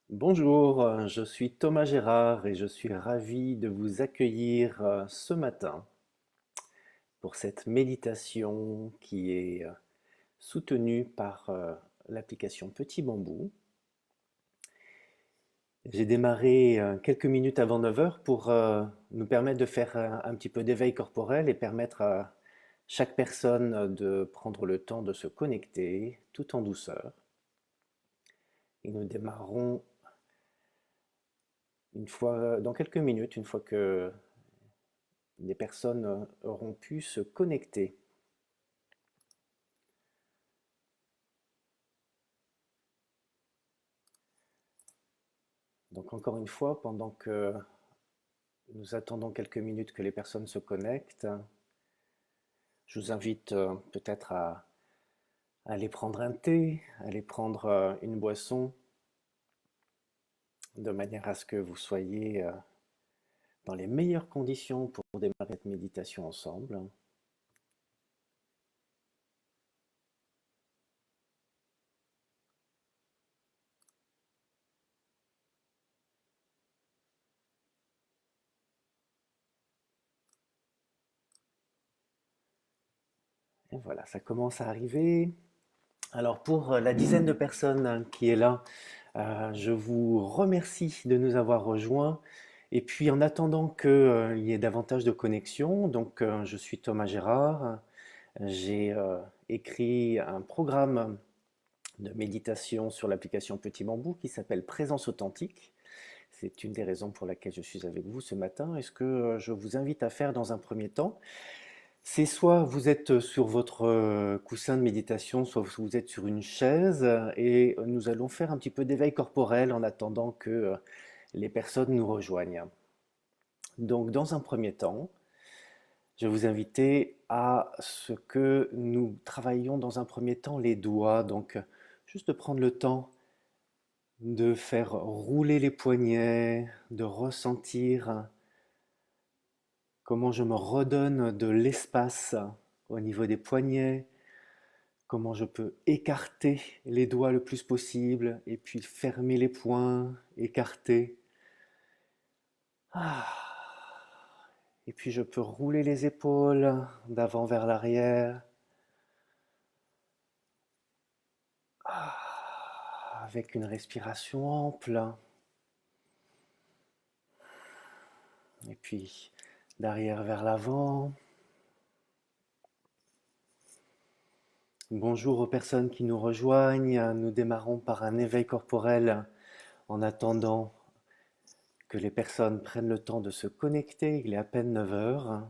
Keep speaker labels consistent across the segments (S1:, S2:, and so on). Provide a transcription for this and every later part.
S1: Bonjour, je suis Thomas Gérard et je suis ravi de vous accueillir ce matin pour cette méditation qui est soutenue par l'application Petit Bambou. J'ai démarré quelques minutes avant 9 heures pour nous permettre de faire un petit peu d'éveil corporel et permettre à chaque personne de prendre le temps de se connecter tout en douceur. Et nous démarrons dans quelques minutes, une fois que des personnes auront pu se connecter. Donc encore une fois, pendant que nous attendons quelques minutes que les personnes se connectent, je vous invite peut-être à aller prendre un thé, à aller prendre une boisson, de manière à ce que vous soyez dans les meilleures conditions pour démarrer cette méditation ensemble. Et voilà, ça commence à arriver. Alors pour la dizaine de personnes qui est là, je vous remercie de nous avoir rejoints. Et puis en attendant qu'il y ait davantage de connexions, donc je suis Thomas Gérard, j'ai écrit un programme de méditation sur l'application Petit Bambou qui s'appelle Présence authentique. C'est une des raisons pour laquelle je suis avec vous ce matin. Et ce que je vous invite à faire dans un premier temps, c'est soit vous êtes sur votre coussin de méditation, soit vous êtes sur une chaise et nous allons faire un petit peu d'éveil corporel en attendant que les personnes nous rejoignent. Donc dans un premier temps, je vais vous inviter à ce que nous travaillions dans un premier temps les doigts. Donc juste de prendre le temps de faire rouler les poignets, de ressentir comment je me redonne de l'espace au niveau des poignets, comment je peux écarter les doigts le plus possible et puis fermer les poings, écarter. Ah. Et puis je peux rouler les épaules d'avant vers l'arrière. Ah. Avec une respiration ample. Et puis d'arrière vers l'avant. Bonjour aux personnes qui nous rejoignent. Nous démarrons par un éveil corporel en attendant que les personnes prennent le temps de se connecter. Il est à peine 9 heures.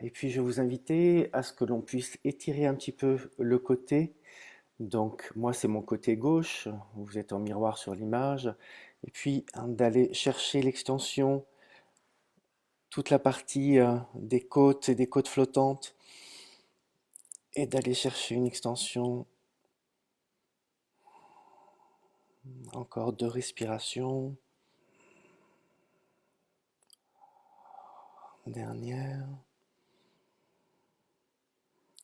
S1: Et puis je vais vous inviter à ce que l'on puisse étirer un petit peu le côté. Donc moi c'est mon côté gauche, vous êtes en miroir sur l'image. Et puis d'aller chercher l'extension, toute la partie des côtes et des côtes flottantes. Et d'aller chercher une extension. Encore 2 respirations. Dernière.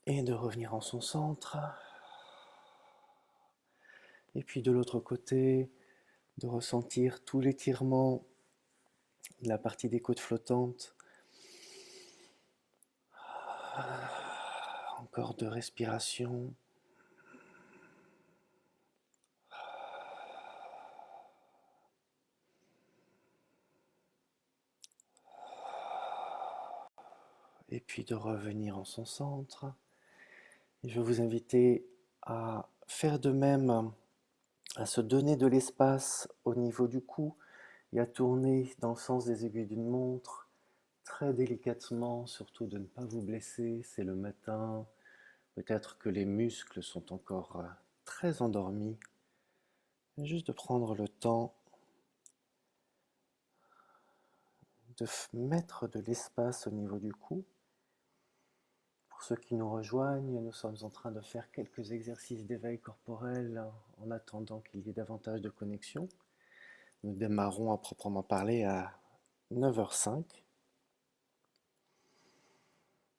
S1: Et de revenir en son centre. Et puis de l'autre côté, de ressentir tout l'étirement de la partie des côtes flottantes. Encore 2 respirations. Et puis de revenir en son centre. Et je vais vous inviter à faire de même, à se donner de l'espace au niveau du cou et à tourner dans le sens des aiguilles d'une montre, très délicatement, surtout de ne pas vous blesser, c'est le matin, peut-être que les muscles sont encore très endormis. Et juste de prendre le temps de mettre de l'espace au niveau du cou. Pour ceux qui nous rejoignent, nous sommes en train de faire quelques exercices d'éveil corporel en attendant qu'il y ait davantage de connexion. Nous démarrons à proprement parler à 9h05.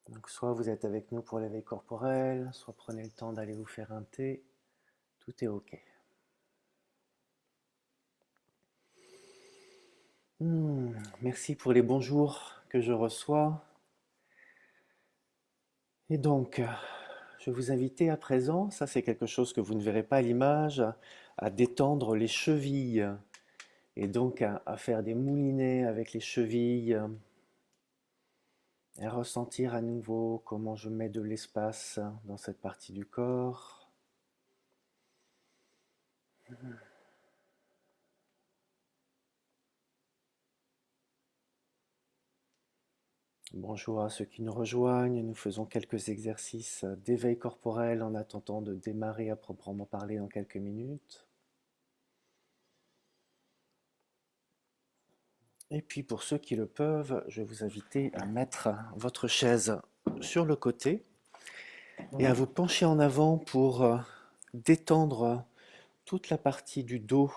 S1: Donc soit vous êtes avec nous pour l'éveil corporel, soit prenez le temps d'aller vous faire un thé. Tout est OK. Merci pour les bonjours que je reçois. Et donc, je vais vous inviter à présent, ça c'est quelque chose que vous ne verrez pas à l'image, à détendre les chevilles et donc à faire des moulinets avec les chevilles et à ressentir à nouveau comment je mets de l'espace dans cette partie du corps. Bonjour à ceux qui nous rejoignent. Nous faisons quelques exercices d'éveil corporel en attendant de démarrer à proprement parler dans quelques minutes. Et puis pour ceux qui le peuvent, je vais vous inviter à mettre votre chaise sur le côté et à vous pencher en avant pour détendre toute la partie du dos.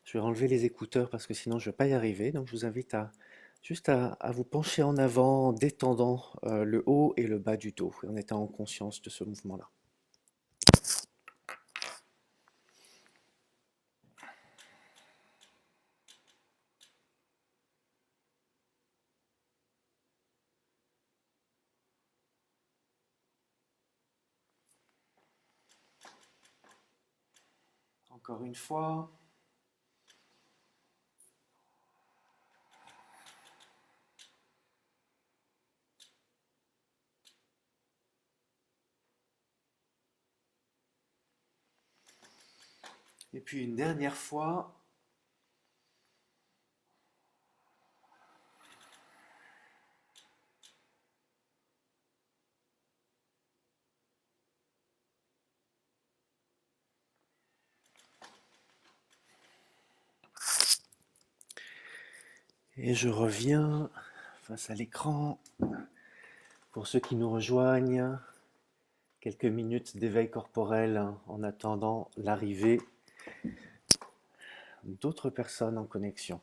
S1: Je vais enlever les écouteurs parce que sinon je ne vais pas y arriver. Donc je vous invite à juste à vous pencher en avant en détendant le haut et le bas du dos et en étant en conscience de ce mouvement-là. Encore une fois. Et puis une dernière fois. Et je reviens face à l'écran. Pour ceux qui nous rejoignent, quelques minutes d'éveil corporel en attendant l'arrivée d'autres personnes en connexion.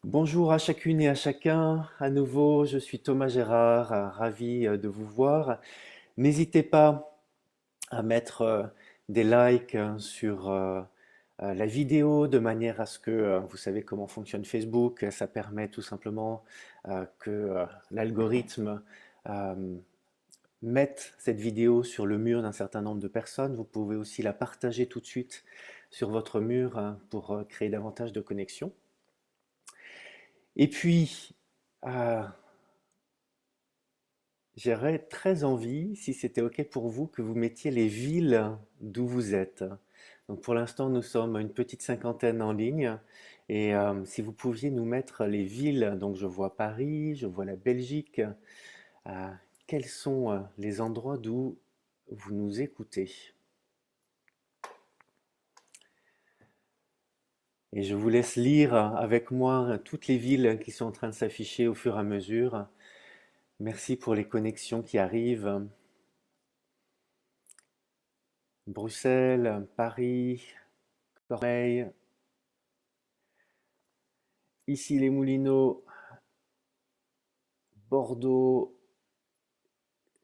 S1: Bonjour à chacune et à chacun. À nouveau, je suis Thomas Gérard, ravi de vous voir. N'hésitez pas à mettre des likes sur la vidéo de manière à ce que vous savez comment fonctionne Facebook. Ça permet tout simplement que l'algorithme mette cette vidéo sur le mur d'un certain nombre de personnes. Vous pouvez aussi la partager tout de suite sur votre mur pour créer davantage de connexions. Et puis, j'aurais très envie, si c'était OK pour vous, que vous mettiez les villes d'où vous êtes. Donc pour l'instant, nous sommes une petite cinquantaine en ligne. Et si vous pouviez nous mettre les villes, donc je vois Paris, je vois la Belgique, quels sont les endroits d'où vous nous écoutez? Et je vous laisse lire avec moi toutes les villes qui sont en train de s'afficher au fur et à mesure. Merci pour les connexions qui arrivent. Bruxelles, Paris, Cormeilles, ici les Moulineaux, Bordeaux,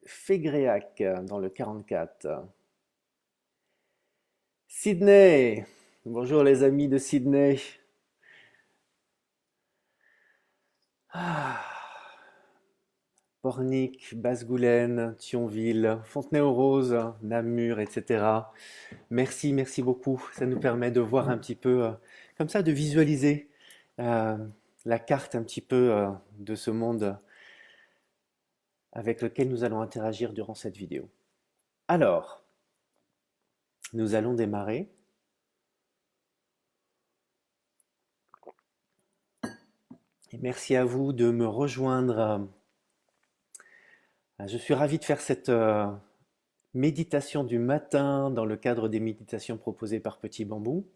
S1: Fégréac dans le 44. Sydney, bonjour les amis de Sydney. Ah, Pornic, Basse-Goulaine, Thionville, Fontenay-aux-Roses, Namur, etc. Merci, merci beaucoup. Ça nous permet de voir un petit peu, comme ça, de visualiser euh, la carte un petit peu de ce monde avec lequel nous allons interagir durant cette vidéo. Alors, nous allons démarrer. Et merci à vous de me rejoindre. Je suis ravi de faire cette méditation du matin dans le cadre des méditations proposées par Petit Bambou.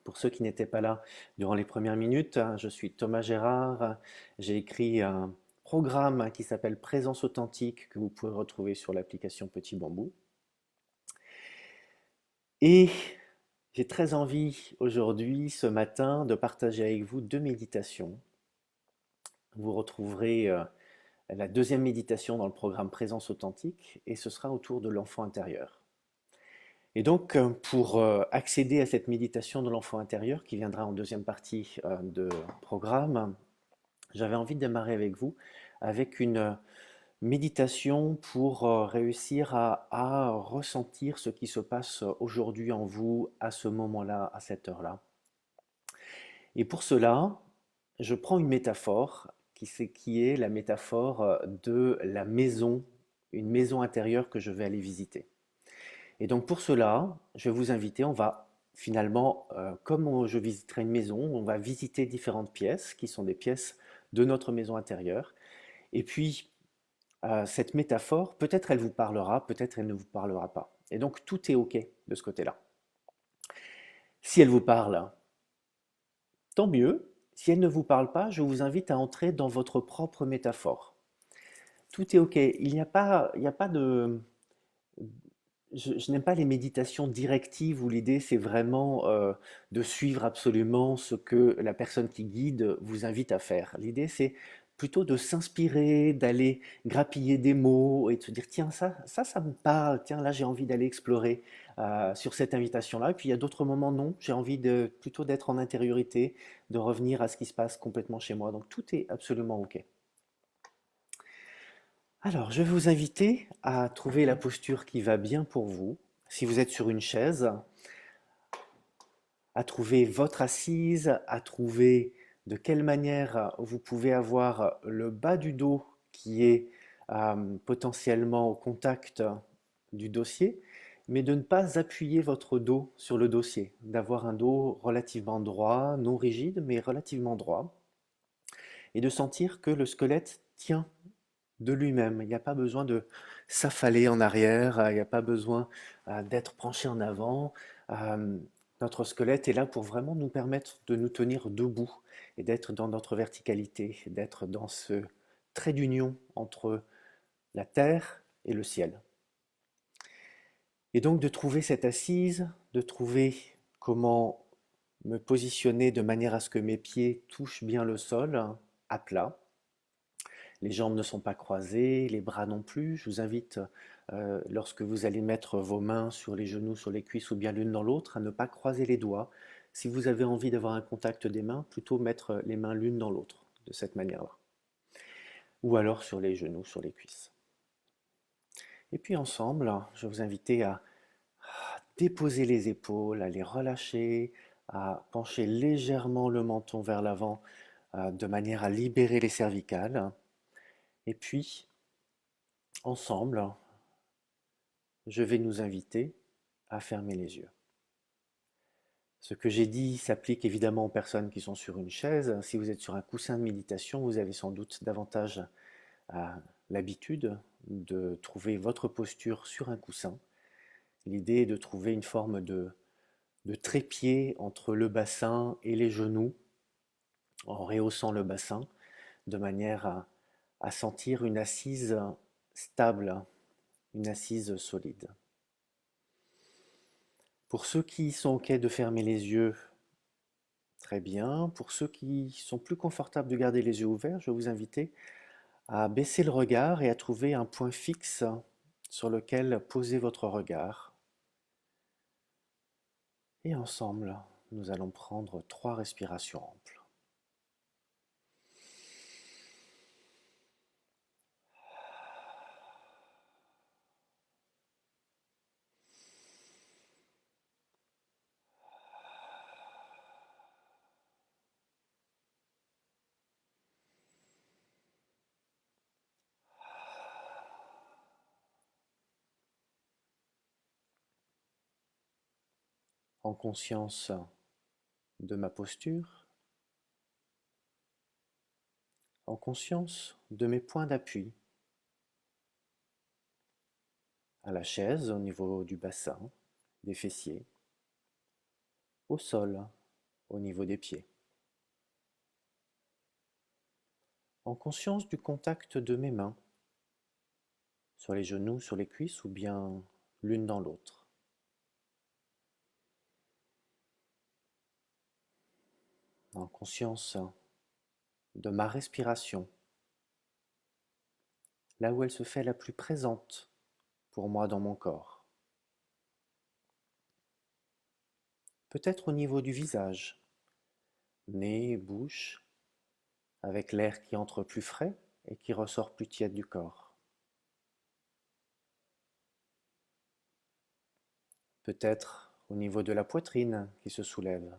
S1: Pour ceux qui n'étaient pas là durant les premières minutes, je suis Thomas Gérard. J'ai écrit un programme qui s'appelle Présence authentique que vous pouvez retrouver sur l'application Petit Bambou. Et j'ai très envie aujourd'hui, ce matin, de partager avec vous deux méditations. Vous retrouverez la deuxième méditation dans le programme Présence authentique et ce sera autour de l'enfant intérieur. Et donc, pour accéder à cette méditation de l'enfant intérieur, qui viendra en deuxième partie de programme, j'avais envie de démarrer avec vous avec une méditation pour réussir à ressentir ce qui se passe aujourd'hui en vous, à ce moment-là, à cette heure-là. Et pour cela, je prends une métaphore qui est la métaphore de la maison, une maison intérieure que je vais aller visiter. Et donc pour cela, je vais vous inviter, on va finalement, je visiterai une maison, on va visiter différentes pièces qui sont des pièces de notre maison intérieure. Et puis, cette métaphore, peut-être elle vous parlera, peut-être elle ne vous parlera pas. Et donc tout est OK de ce côté-là. Si elle vous parle, tant mieux. Si elle ne vous parle pas, je vous invite à entrer dans votre propre métaphore. Tout est OK. Il n'y a pas de, je n'aime pas les méditations directives où l'idée c'est vraiment de suivre absolument ce que la personne qui guide vous invite à faire. L'idée c'est plutôt de s'inspirer, d'aller grappiller des mots et de se dire tiens ça me parle, tiens là j'ai envie d'aller explorer sur cette invitation-là. Et puis il y a d'autres moments non, j'ai envie de plutôt d'être en intériorité, de revenir à ce qui se passe complètement chez moi. Donc tout est absolument OK. Alors, je vais vous inviter à trouver la posture qui va bien pour vous. Si vous êtes sur une chaise, à trouver votre assise, à trouver de quelle manière vous pouvez avoir le bas du dos qui est potentiellement au contact du dossier, mais de ne pas appuyer votre dos sur le dossier, d'avoir un dos relativement droit, non rigide, mais relativement droit, et de sentir que le squelette tient de lui-même. Il n'y a pas besoin de s'affaler en arrière, il n'y a pas besoin d'être penché en avant. Euh, Notre squelette est là pour vraiment nous permettre de nous tenir debout et d'être dans notre verticalité, d'être dans ce trait d'union entre la terre et le ciel. Et donc de trouver cette assise, de trouver comment me positionner de manière à ce que mes pieds touchent bien le sol, à plat. Les jambes ne sont pas croisées, les bras non plus. Je vous invite, lorsque vous allez mettre vos mains sur les genoux, sur les cuisses ou bien l'une dans l'autre, à ne pas croiser les doigts. Si vous avez envie d'avoir un contact des mains, plutôt mettre les mains l'une dans l'autre, de cette manière-là. Ou alors sur les genoux, sur les cuisses. Et puis ensemble, je vais vous inviter à déposer les épaules, à les relâcher, à pencher légèrement le menton vers l'avant, de manière à libérer les cervicales. Et puis, ensemble, je vais nous inviter à fermer les yeux. Ce que j'ai dit s'applique évidemment aux personnes qui sont sur une chaise. Si vous êtes sur un coussin de méditation, vous avez sans doute davantage l'habitude de trouver votre posture sur un coussin. L'idée est de trouver une forme de trépied entre le bassin et les genoux, en rehaussant le bassin, de manière à sentir une assise stable, une assise solide. Pour ceux qui sont OK de fermer les yeux, très bien. Pour ceux qui sont plus confortables de garder les yeux ouverts, je vais vous inviter à baisser le regard et à trouver un point fixe sur lequel poser votre regard. Et ensemble, nous allons prendre 3 respirations amples. En conscience de ma posture, en conscience de mes points d'appui, à la chaise au niveau du bassin, des fessiers, au sol au niveau des pieds. En conscience du contact de mes mains sur les genoux, sur les cuisses ou bien l'une dans l'autre. En conscience de ma respiration, là où elle se fait la plus présente pour moi dans mon corps. peut-être au niveau du visage, nez, bouche, avec l'air qui entre plus frais et qui ressort plus tiède du corps. Peut-être au niveau de la poitrine qui se soulève.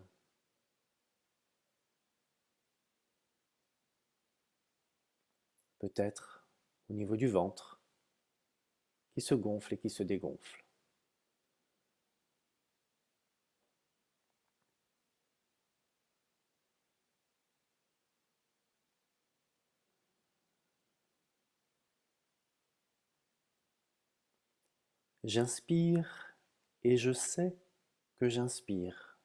S1: Peut-être au niveau du ventre qui se gonfle et qui se dégonfle. J'inspire et je sais que j'inspire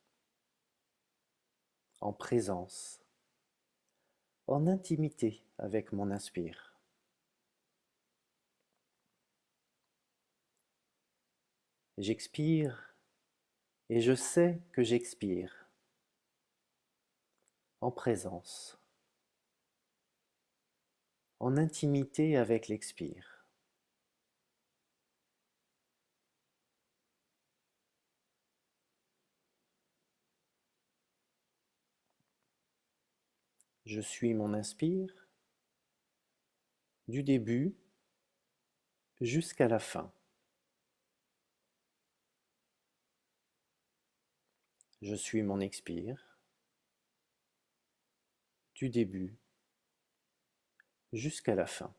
S1: en présence, en intimité avec mon inspire. J'expire et je sais que j'expire en présence, en intimité avec l'expire. Je suis mon inspire du début jusqu'à la fin. Je suis mon expire du début jusqu'à la fin.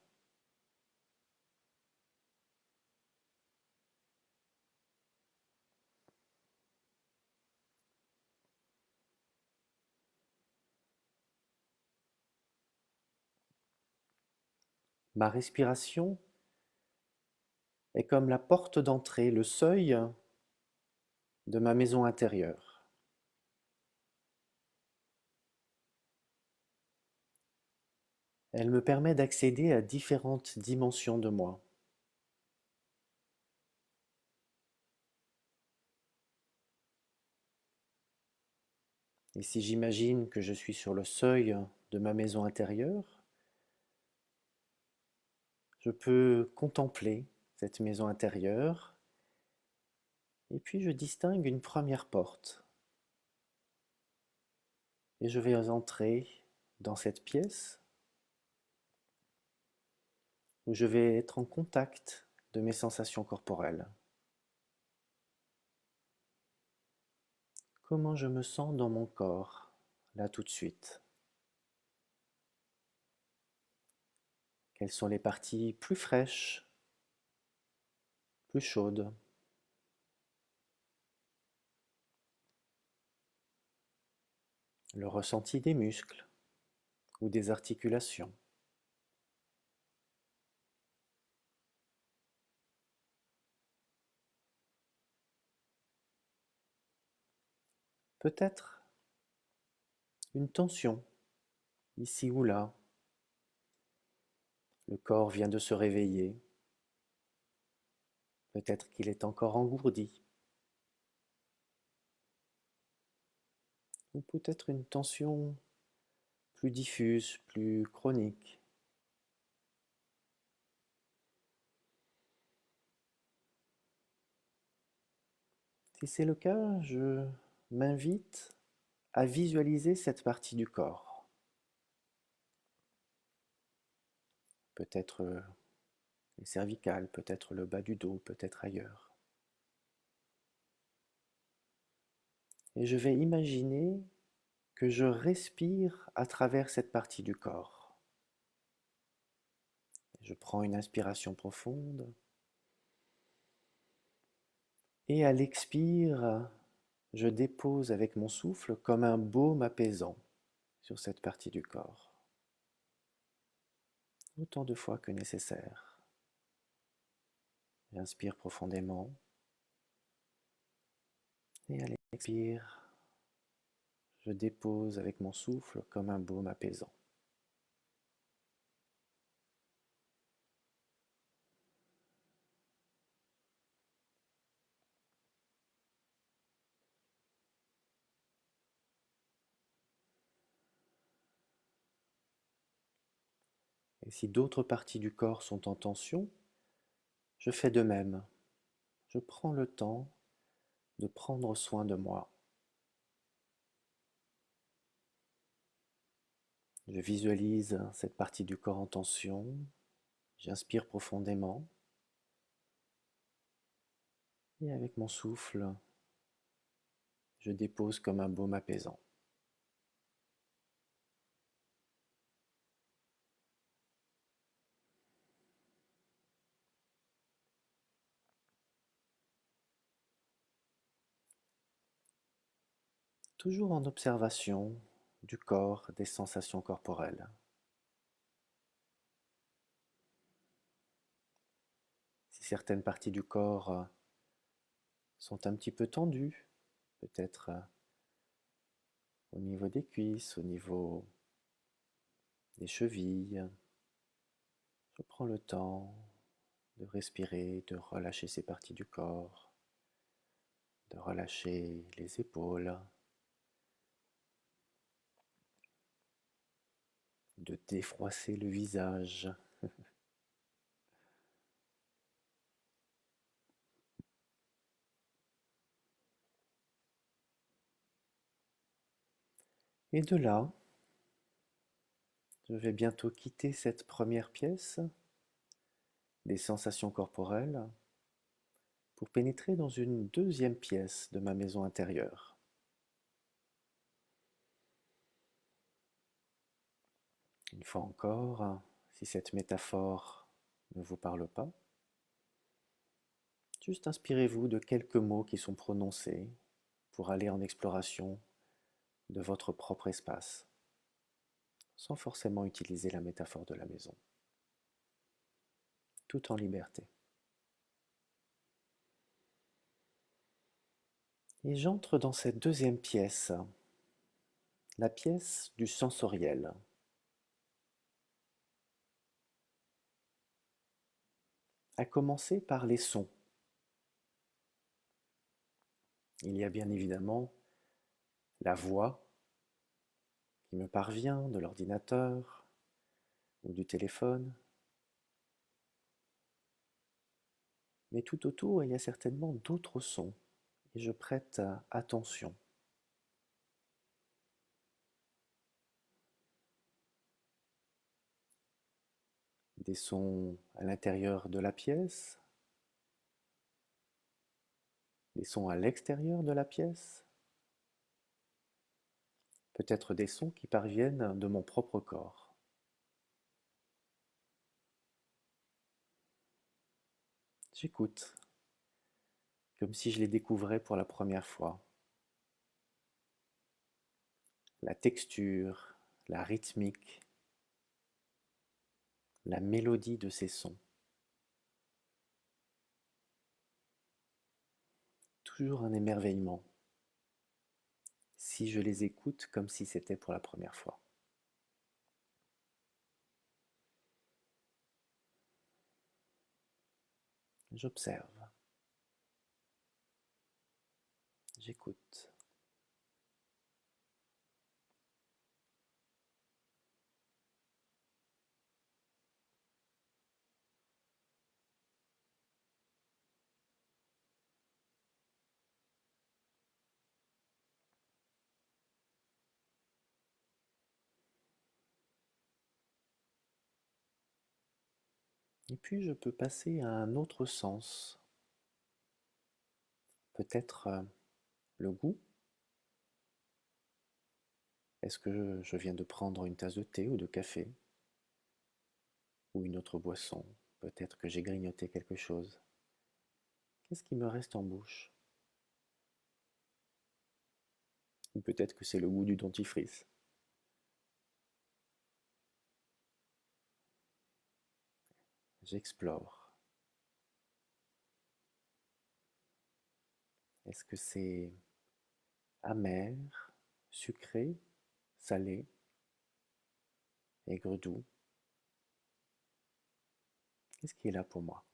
S1: Ma respiration est comme la porte d'entrée, le seuil de ma maison intérieure. Elle me permet d'accéder à différentes dimensions de moi. Et si j'imagine que je suis sur le seuil de ma maison intérieure, je peux contempler cette maison intérieure et puis je distingue une première porte. Et je vais entrer dans cette pièce où je vais être en contact de mes sensations corporelles. Comment je me sens dans mon corps, là tout de suite? Quelles sont les parties plus fraîches, plus chaudes? Le ressenti des muscles ou des articulations. Peut-être une tension, ici ou là. Le corps vient de se réveiller. Peut-être qu'il est encore engourdi. Ou peut-être une tension plus diffuse, plus chronique. Si c'est le cas, je m'invite à visualiser cette partie du corps. Peut-être les cervicales, peut-être le bas du dos, peut-être ailleurs. Et je vais imaginer que je respire à travers cette partie du corps. Je prends une inspiration profonde et à l'expire, je dépose avec mon souffle comme un baume apaisant sur cette partie du corps, autant de fois que nécessaire. J'inspire profondément et à l'expire, je dépose avec mon souffle comme un baume apaisant. Et si d'autres parties du corps sont en tension, je fais de même. Je prends le temps de prendre soin de moi. Je visualise cette partie du corps en tension. J'inspire profondément. Et avec mon souffle, je dépose comme un baume apaisant. Toujours en observation du corps, des sensations corporelles. Si certaines parties du corps sont un petit peu tendues, peut-être au niveau des cuisses, au niveau des chevilles, je prends le temps de respirer, de relâcher ces parties du corps, de relâcher les épaules, de défroisser le visage. Et de là, je vais bientôt quitter cette première pièce des sensations corporelles pour pénétrer dans une deuxième pièce de ma maison intérieure. Une fois encore, si cette métaphore ne vous parle pas, juste inspirez-vous de quelques mots qui sont prononcés pour aller en exploration de votre propre espace, sans forcément utiliser la métaphore de la maison, tout en liberté. Et j'entre dans cette deuxième pièce, la pièce du sensoriel. À commencer par les sons. Il y a bien évidemment la voix qui me parvient de l'ordinateur ou du téléphone, mais tout autour il y a certainement d'autres sons et je prête attention. Des sons à l'intérieur de la pièce, des sons à l'extérieur de la pièce, peut-être des sons qui parviennent de mon propre corps. J'écoute, comme si je les découvrais pour la première fois. La texture, la rythmique, la mélodie de ces sons. Toujours un émerveillement, si je les écoute comme si c'était pour la première fois. J'observe, j'écoute. Et puis je peux passer à un autre sens, peut-être le goût. Est-ce que je viens de prendre une tasse de thé ou de café ou une autre boisson? Peut-être que j'ai grignoté quelque chose. Qu'est-ce qui me reste en bouche? Ou peut-être que c'est le goût du dentifrice. J'explore. Est-ce que c'est amer, sucré, salé, aigre-doux? Qu'est-ce qui est là pour moi?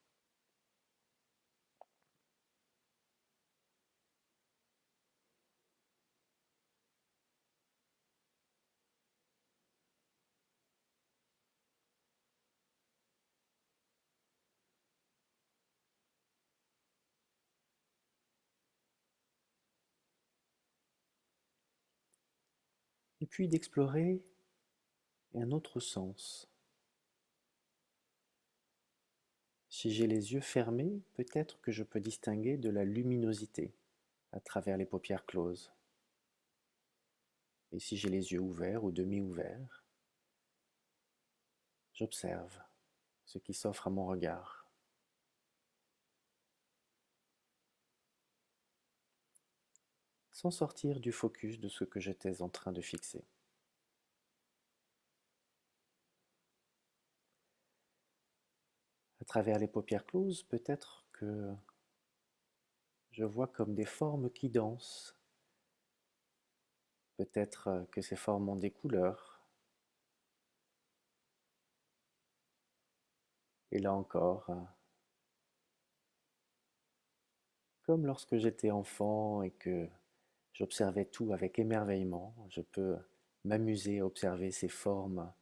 S1: Et puis d'explorer et un autre sens. Si j'ai les yeux fermés, peut-être que je peux distinguer de la luminosité à travers les paupières closes. Et si j'ai les yeux ouverts ou demi-ouverts, j'observe ce qui s'offre à mon regard. Sans sortir du focus de ce que j'étais en train de fixer. À travers les paupières closes, peut-être que je vois comme des formes qui dansent. Peut-être que ces formes ont des couleurs. Et là encore, comme lorsque j'étais enfant et que j'observais tout avec émerveillement, je peux m'amuser à observer ces formes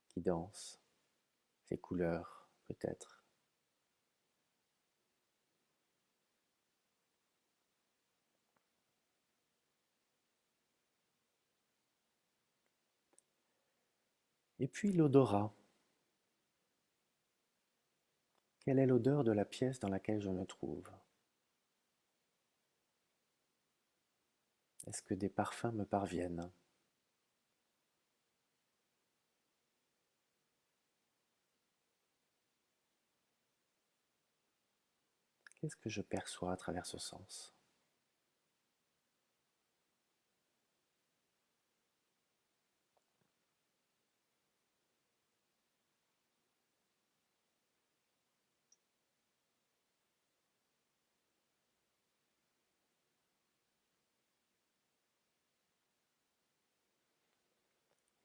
S1: qui dansent, ces couleurs peut-être. Et puis l'odorat. Quelle est l'odeur de la pièce dans laquelle je me trouve? Est-ce que des parfums me parviennent? Qu'est-ce que je perçois à travers ce sens?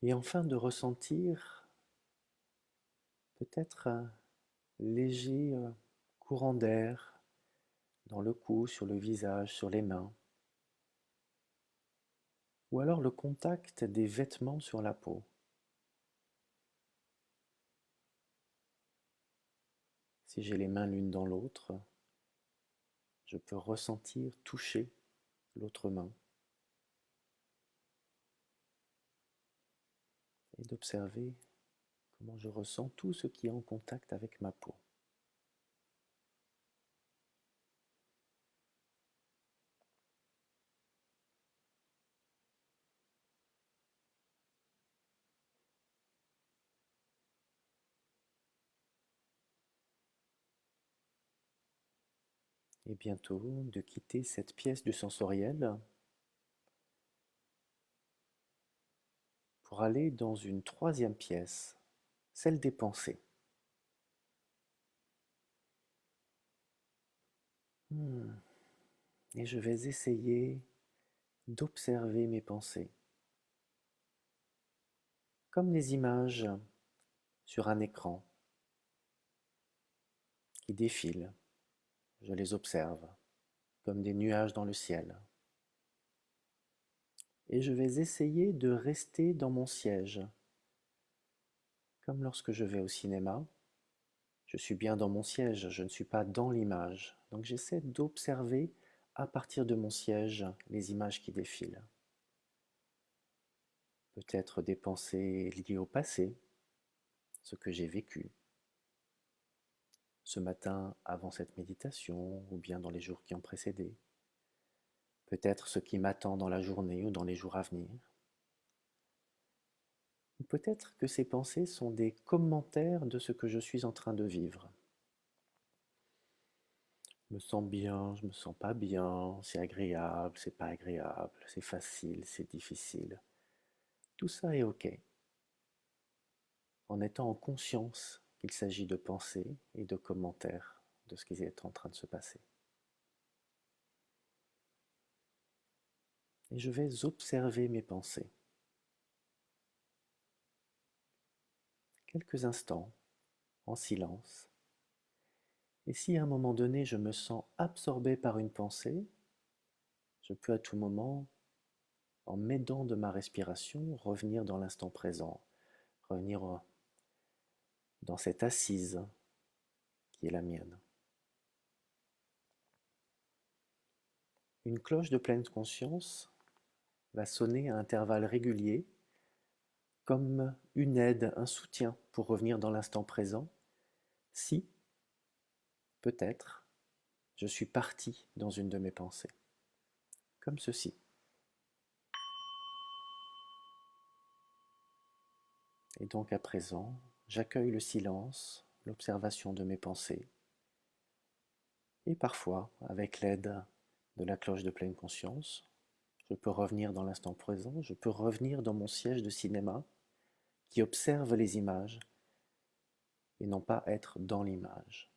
S1: Et enfin de ressentir peut-être un léger courant d'air dans le cou, sur le visage, sur les mains, ou alors le contact des vêtements sur la peau. Si j'ai les mains l'une dans l'autre, je peux ressentir, toucher l'autre main et d'observer comment je ressens tout ce qui est en contact avec ma peau. Et bientôt de quitter cette pièce du sensoriel pour aller dans une troisième pièce, celle des pensées. Hmm. Et je vais essayer d'observer mes pensées, comme les images sur un écran qui défilent. Je les observe, comme des nuages dans le ciel. Et je vais essayer de rester dans mon siège, comme lorsque je vais au cinéma. Je suis bien dans mon siège, je ne suis pas dans l'image. Donc j'essaie d'observer à partir de mon siège les images qui défilent. Peut-être des pensées liées au passé, ce que j'ai vécu ce matin avant cette méditation ou bien dans les jours qui ont précédé. Peut-être ce qui m'attend dans la journée ou dans les jours à venir. Ou peut-être que ces pensées sont des commentaires de ce que je suis en train de vivre. Je me sens bien, je me sens pas bien, c'est agréable, c'est pas agréable, c'est facile, c'est difficile. Tout ça est ok, en étant en conscience qu'il s'agit de pensées et de commentaires de ce qui est en train de se passer. Et je vais observer mes pensées. Quelques instants, en silence. Et si à un moment donné je me sens absorbé par une pensée, je peux à tout moment, en m'aidant de ma respiration, revenir dans l'instant présent, revenir dans cette assise qui est la mienne. Une cloche de pleine conscience va sonner à intervalles réguliers comme une aide, un soutien pour revenir dans l'instant présent, si, peut-être, je suis parti dans une de mes pensées, comme ceci. Et donc à présent, j'accueille le silence, l'observation de mes pensées, et parfois, avec l'aide de la cloche de pleine conscience, je peux revenir dans l'instant présent, je peux revenir dans mon siège de cinéma qui observe les images et non pas être dans l'image.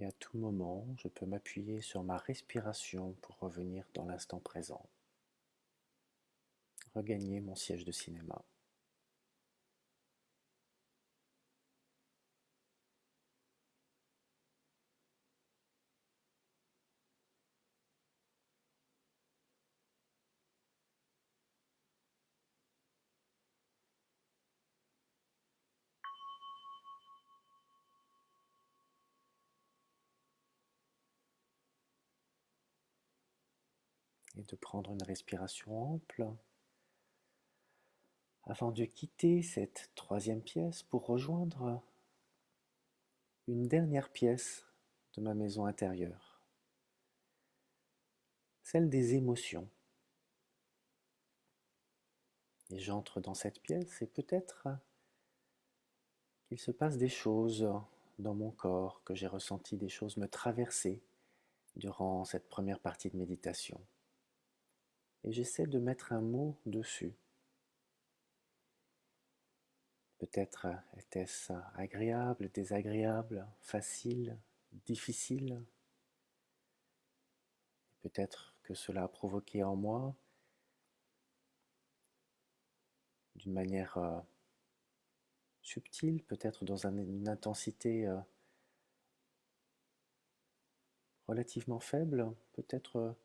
S1: Et à tout moment, je peux m'appuyer sur ma respiration pour revenir dans l'instant présent, regagner mon siège de cinéma. Et de prendre une respiration ample avant de quitter cette troisième pièce pour rejoindre une dernière pièce de ma maison intérieure, celle des émotions. Et j'entre dans cette pièce et peut-être qu'il se passe des choses dans mon corps, que j'ai ressenti des choses me traverser durant cette première partie de méditation. Et j'essaie de mettre un mot dessus. Peut-être était-ce agréable, désagréable, facile, difficile. Peut-être que cela a provoqué en moi, d'une manière subtile, peut-être dans une intensité relativement faible, peut-être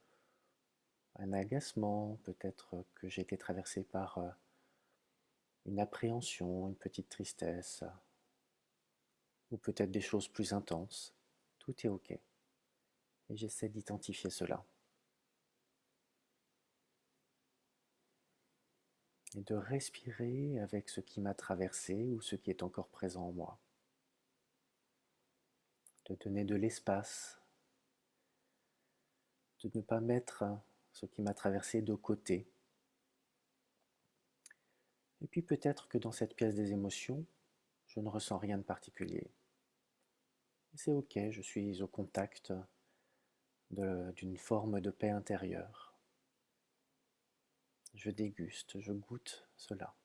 S1: un agacement, peut-être que j'ai été traversé par une appréhension, une petite tristesse, ou peut-être des choses plus intenses. Tout est OK. Et j'essaie d'identifier cela. Et de respirer avec ce qui m'a traversé ou ce qui est encore présent en moi. De donner de l'espace, de ne pas mettre ce qui m'a traversé de côté. Et puis peut-être que dans cette pièce des émotions, je ne ressens rien de particulier. C'est OK, je suis au contact d'une forme de paix intérieure. Je déguste, je goûte cela.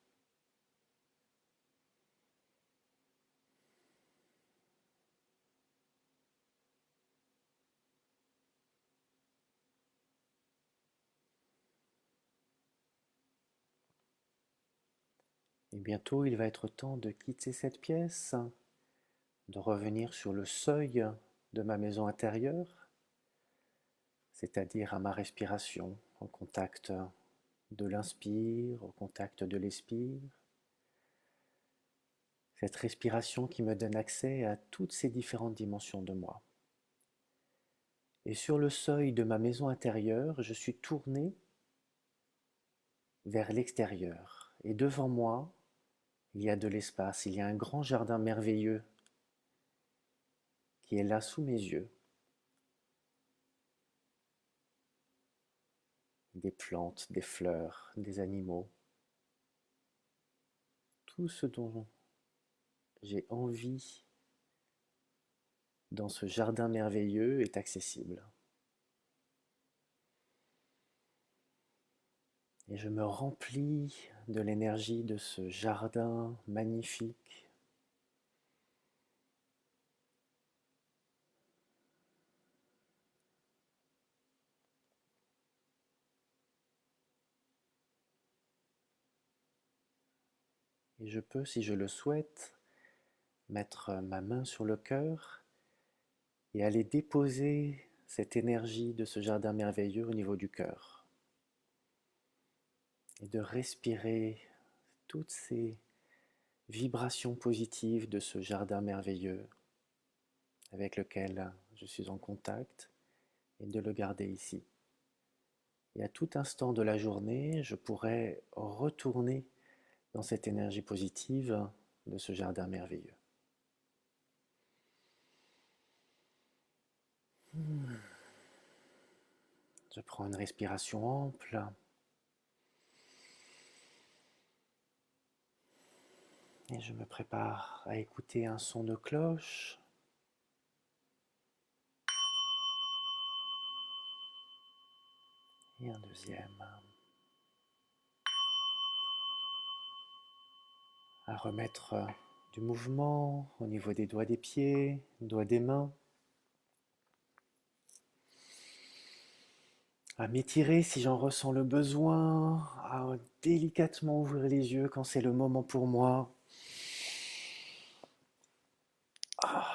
S1: Et bientôt, il va être temps de quitter cette pièce, de revenir sur le seuil de ma maison intérieure, c'est-à-dire à ma respiration, en contact de l'inspire au contact de l'expire. Cette respiration qui me donne accès à toutes ces différentes dimensions de moi. Et sur le seuil de ma maison intérieure, je suis tourné vers l'extérieur. Et devant moi, il y a de l'espace, il y a un grand jardin merveilleux qui est là sous mes yeux. Des plantes, des fleurs, des animaux. Tout ce dont j'ai envie dans ce jardin merveilleux est accessible. Et je me remplis de l'énergie de ce jardin magnifique. Et je peux, si je le souhaite, mettre ma main sur le cœur et aller déposer cette énergie de ce jardin merveilleux au niveau du cœur. Et de respirer toutes ces vibrations positives de ce jardin merveilleux avec lequel je suis en contact et de le garder ici. Et à tout instant de la journée, je pourrais retourner dans cette énergie positive de ce jardin merveilleux. Je prends une respiration ample. Et je me prépare à écouter un son de cloche. Et un deuxième. À remettre du mouvement au niveau des doigts des pieds, doigts des mains. À m'étirer si j'en ressens le besoin, à délicatement ouvrir les yeux quand c'est le moment pour moi. À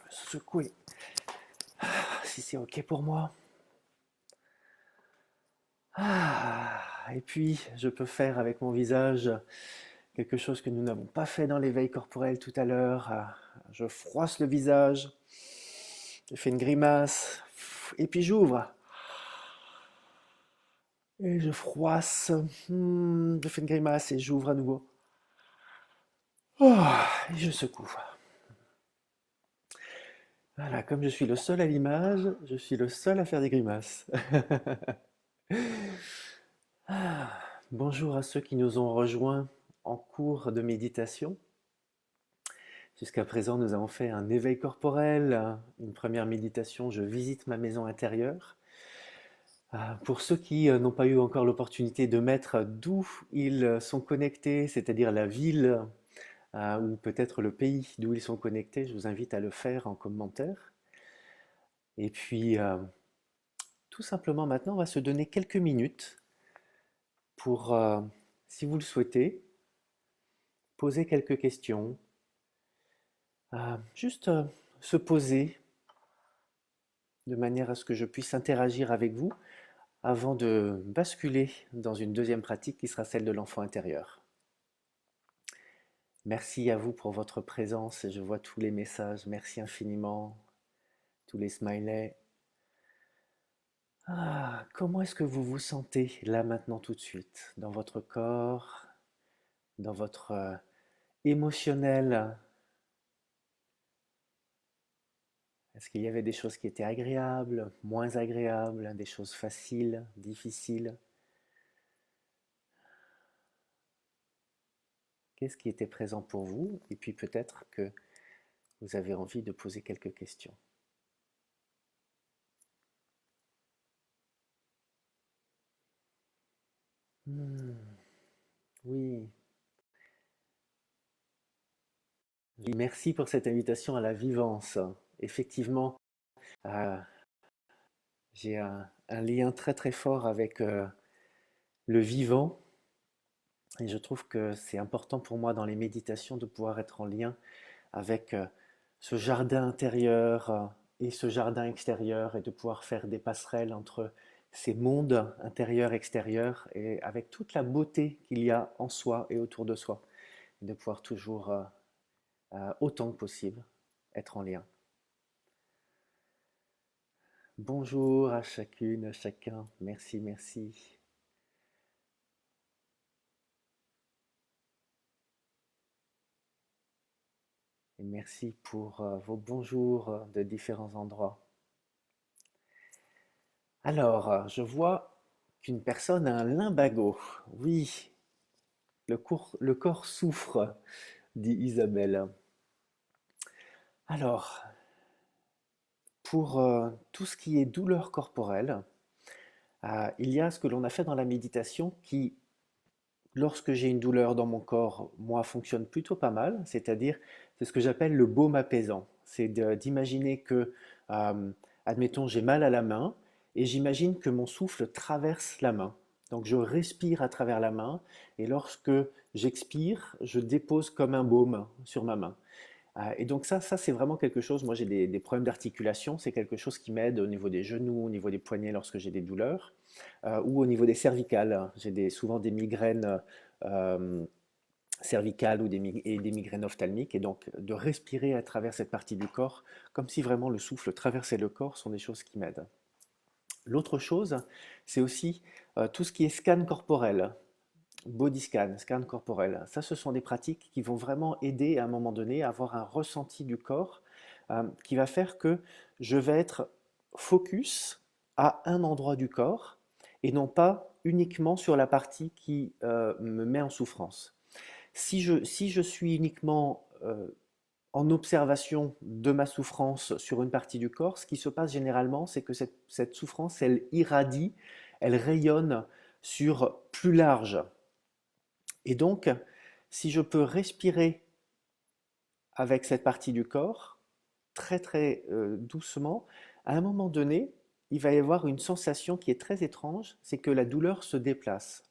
S1: me secouer si c'est ok pour moi. Et puis, je peux faire avec mon visage quelque chose que nous n'avons pas fait dans l'éveil corporel tout à l'heure. Je froisse le visage, je fais une grimace, et puis j'ouvre. Et je froisse, je fais une grimace et j'ouvre à nouveau. Et je secoue. Voilà, comme je suis le seul à l'image, je suis le seul à faire des grimaces. Bonjour à ceux qui nous ont rejoints en cours de méditation. Jusqu'à présent, nous avons fait un éveil corporel, une première méditation, je visite ma maison intérieure. Pour ceux qui n'ont pas eu encore l'opportunité de mettre d'où ils sont connectés, c'est-à-dire la ville ou peut-être le pays d'où ils sont connectés, je vous invite à le faire en commentaire. Et puis, tout simplement maintenant, on va se donner quelques minutes pour, si vous le souhaitez, poser quelques questions. Juste se poser de manière à ce que je puisse interagir avec vous avant de basculer dans une deuxième pratique qui sera celle de l'enfant intérieur. Merci à vous pour votre présence et je vois tous les messages. Merci infiniment, tous les smileys. Comment est-ce que vous vous sentez là maintenant tout de suite, dans votre corps, dans votre émotionnel? Est-ce qu'il y avait des choses qui étaient agréables, moins agréables, des choses faciles, difficiles? Qu'est-ce qui était présent pour vous? Et puis peut-être que vous avez envie de poser quelques questions. Oui. Oui, merci pour cette invitation à la vivance. Effectivement, euh, j'ai un lien très très fort avec le vivant et je trouve que c'est important pour moi dans les méditations de pouvoir être en lien avec ce jardin intérieur et ce jardin extérieur et de pouvoir faire des passerelles entre ces mondes intérieurs, extérieurs, et avec toute la beauté qu'il y a en soi et autour de soi, et de pouvoir toujours, autant que possible, être en lien. Bonjour à chacune, à chacun. Merci, merci. Et merci pour vos bonjours de différents endroits. Alors, je vois qu'une personne a un limbago. Oui, le corps souffre, dit Isabelle. Alors, pour tout ce qui est douleur corporelle, il y a ce que l'on a fait dans la méditation qui, lorsque j'ai une douleur dans mon corps, moi, fonctionne plutôt pas mal. C'est-à-dire, c'est ce que j'appelle le baume apaisant. C'est d'imaginer que, euh, admettons, j'ai mal à la main et j'imagine que mon souffle traverse la main. Donc je respire à travers la main et lorsque j'expire, je dépose comme un baume sur ma main. Et donc ça c'est vraiment quelque chose, moi j'ai des problèmes d'articulation, c'est quelque chose qui m'aide au niveau des genoux, au niveau des poignets lorsque j'ai des douleurs, ou au niveau des cervicales. J'ai souvent des migraines euh, cervicales et des migraines ophtalmiques, et donc de respirer à travers cette partie du corps, comme si vraiment le souffle traversait le corps, sont des choses qui m'aident. L'autre chose, c'est aussi tout ce qui est scan corporel. Body scan, scan corporel. Ça, ce sont des pratiques qui vont vraiment aider à un moment donné à avoir un ressenti du corps qui va faire que je vais être focus à un endroit du corps et non pas uniquement sur la partie qui me met en souffrance. Si je suis uniquement en observation de ma souffrance sur une partie du corps, ce qui se passe généralement, c'est que cette souffrance, elle irradie, elle rayonne sur plus large. Et donc, si je peux respirer avec cette partie du corps, très très doucement, à un moment donné, il va y avoir une sensation qui est très étrange, c'est que la douleur se déplace.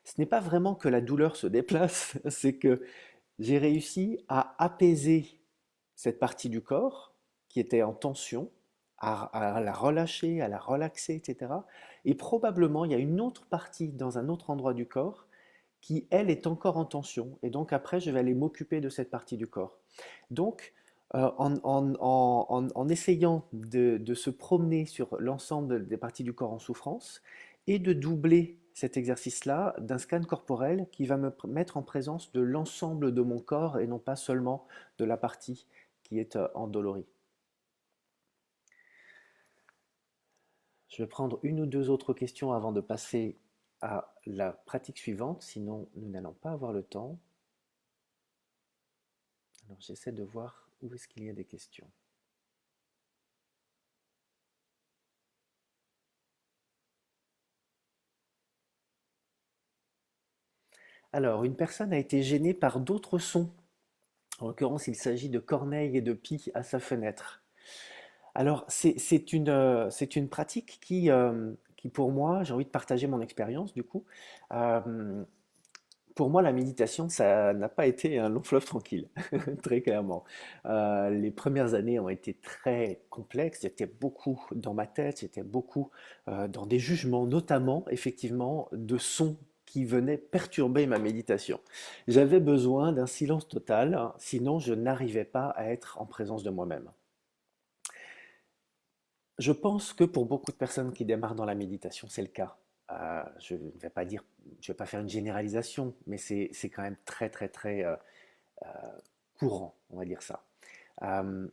S1: Ce n'est pas vraiment que la douleur se déplace, c'est que j'ai réussi à apaiser cette partie du corps qui était en tension, à la relâcher, à la relaxer, etc. Et probablement, il y a une autre partie dans un autre endroit du corps qui, elle, est encore en tension. Et donc après, je vais aller m'occuper de cette partie du corps. Donc, en essayant de se promener sur l'ensemble des parties du corps en souffrance et de doubler cet exercice-là d'un scan corporel qui va me mettre en présence de l'ensemble de mon corps et non pas seulement de la partie qui est endolorie. Je vais prendre une ou deux autres questions avant de passer à la pratique suivante, sinon nous n'allons pas avoir le temps. Alors j'essaie de voir où est-ce qu'il y a des questions. Alors, une personne a été gênée par d'autres sons. En l'occurrence, il s'agit de corneilles et de pies à sa fenêtre. Alors, c'est une pratique qui, pour moi, j'ai envie de partager mon expérience du coup. Euh, pour moi, la méditation, ça n'a pas été un long fleuve tranquille, très clairement. Les premières années ont été très complexes, j'étais beaucoup dans ma tête, j'étais beaucoup dans des jugements, notamment, effectivement, de sons qui venaient perturber ma méditation. J'avais besoin d'un silence total, hein, sinon je n'arrivais pas à être en présence de moi-même. Je pense que pour beaucoup de personnes qui démarrent dans la méditation, c'est le cas. Je ne vais pas dire, je vais pas faire une généralisation, mais c'est quand même très très très euh, courant, on va dire ça. Euh,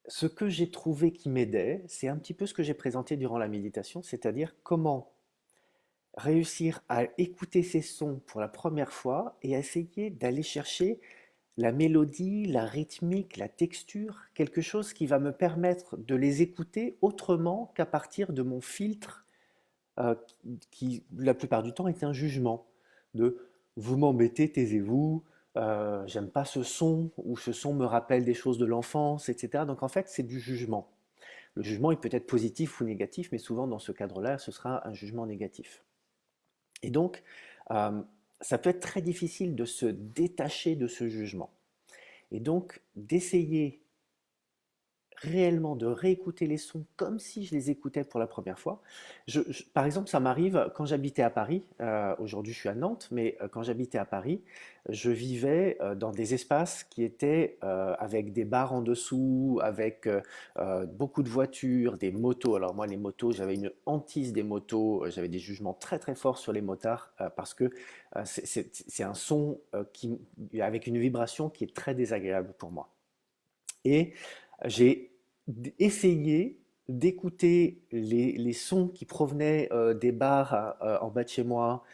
S1: Ce que j'ai trouvé qui m'aidait, c'est un petit peu ce que j'ai présenté durant la méditation, c'est-à-dire comment réussir à écouter ces sons pour la première fois et à essayer d'aller chercher la mélodie, la rythmique, la texture, quelque chose qui va me permettre de les écouter autrement qu'à partir de mon filtre, euh, qui la plupart du temps est un jugement de vous m'embêtez, taisez-vous, j'aime pas ce son, ou ce son me rappelle des choses de l'enfance, etc. Donc en fait, c'est du jugement. Le jugement, il peut être positif ou négatif, mais souvent dans ce cadre-là, ce sera un jugement négatif. Et donc, euh, ça peut être très difficile de se détacher de ce jugement. Et donc, d'essayer réellement de réécouter les sons comme si je les écoutais pour la première fois. Par exemple, ça m'arrive quand j'habitais à Paris, aujourd'hui je suis à Nantes, mais quand j'habitais à Paris, je vivais dans des espaces qui étaient avec des bars en dessous, avec beaucoup de voitures, des motos. Alors moi, les motos, j'avais une hantise des motos, j'avais des jugements très très forts sur les motards parce que c'est un son avec une vibration qui est très désagréable pour moi. Et j'ai essayé d'écouter les sons qui provenaient des bars en bas de chez moi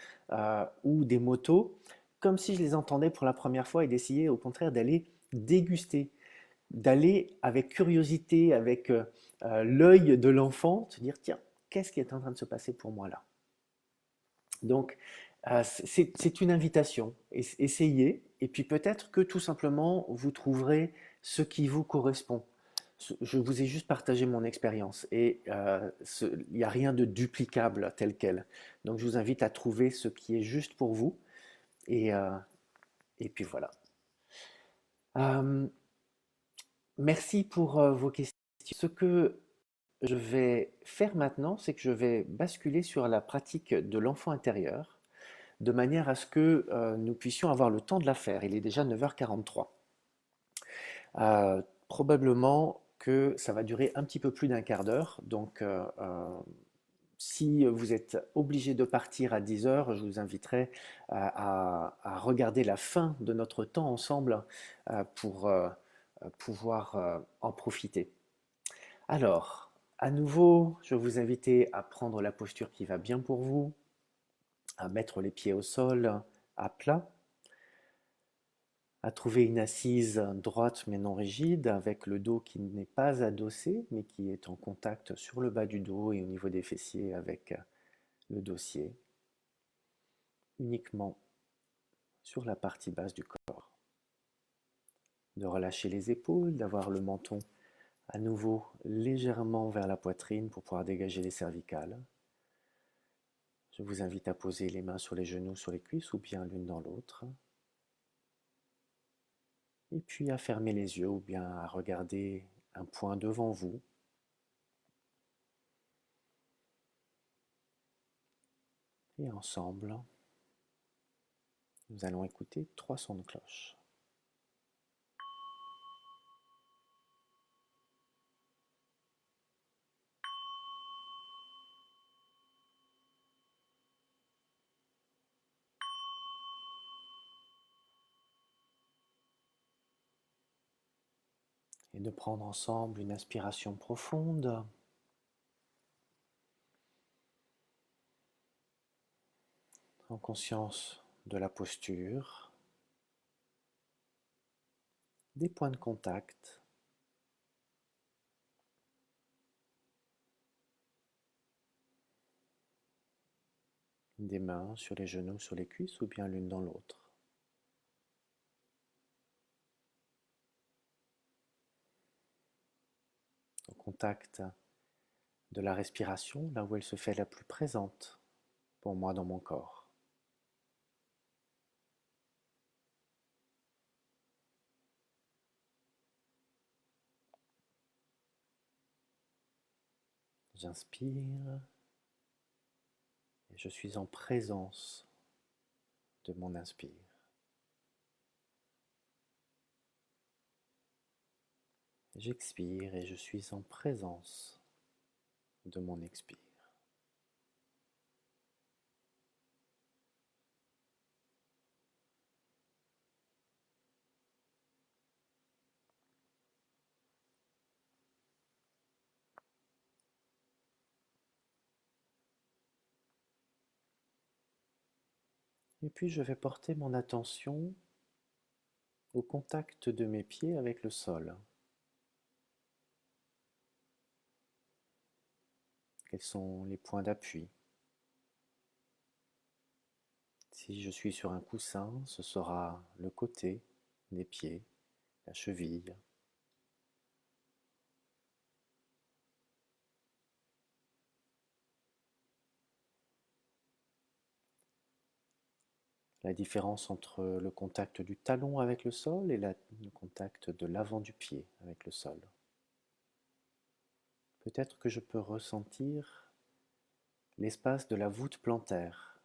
S1: ou des motos, comme si je les entendais pour la première fois et d'essayer au contraire d'aller déguster, d'aller avec curiosité, avec l'œil de l'enfant, se dire, tiens, qu'est-ce qui est en train de se passer pour moi là? Donc, c'est une invitation. Essayez, et puis peut-être que tout simplement, vous trouverez ce qui vous correspond. Je vous ai juste partagé mon expérience et il n'y a rien de duplicable tel quel. Donc, je vous invite à trouver ce qui est juste pour vous. Et, euh, et puis voilà. Euh, Merci pour vos questions. Ce que je vais faire maintenant, c'est que je vais basculer sur la pratique de l'enfant intérieur de manière à ce que nous puissions avoir le temps de la faire. Il est déjà 9h43. Probablement que ça va durer un petit peu plus d'un quart d'heure. Donc, si vous êtes obligé de partir à 10 heures, je vous inviterai à regarder la fin de notre temps ensemble pour pouvoir en profiter. Alors, à nouveau, je vais vous inviter à prendre la posture qui va bien pour vous, à mettre les pieds au sol, à plat, à trouver une assise droite mais non rigide, avec le dos qui n'est pas adossé, mais qui est en contact sur le bas du dos et au niveau des fessiers avec le dossier, uniquement sur la partie basse du corps. De relâcher les épaules, d'avoir le menton à nouveau légèrement vers la poitrine pour pouvoir dégager les cervicales. Je vous invite à poser les mains sur les genoux, sur les cuisses ou bien l'une dans l'autre. Et puis à fermer les yeux ou bien à regarder un point devant vous. Et ensemble, nous allons écouter 3 sons de cloche. Et de prendre ensemble une inspiration profonde en conscience de la posture, des points de contact, des mains sur les genoux, sur les cuisses ou bien l'une dans l'autre. Au contact de la respiration, là où elle se fait la plus présente pour moi dans mon corps. J'inspire et je suis en présence de mon inspire. J'expire et je suis en présence de mon expire. Et puis je vais porter mon attention au contact de mes pieds avec le sol. Quels sont les points d'appui? Si je suis sur un coussin, ce sera le côté des pieds, la cheville. La différence entre le contact du talon avec le sol et le contact de l'avant du pied avec le sol. peut-être que je peux ressentir l'espace de la voûte plantaire,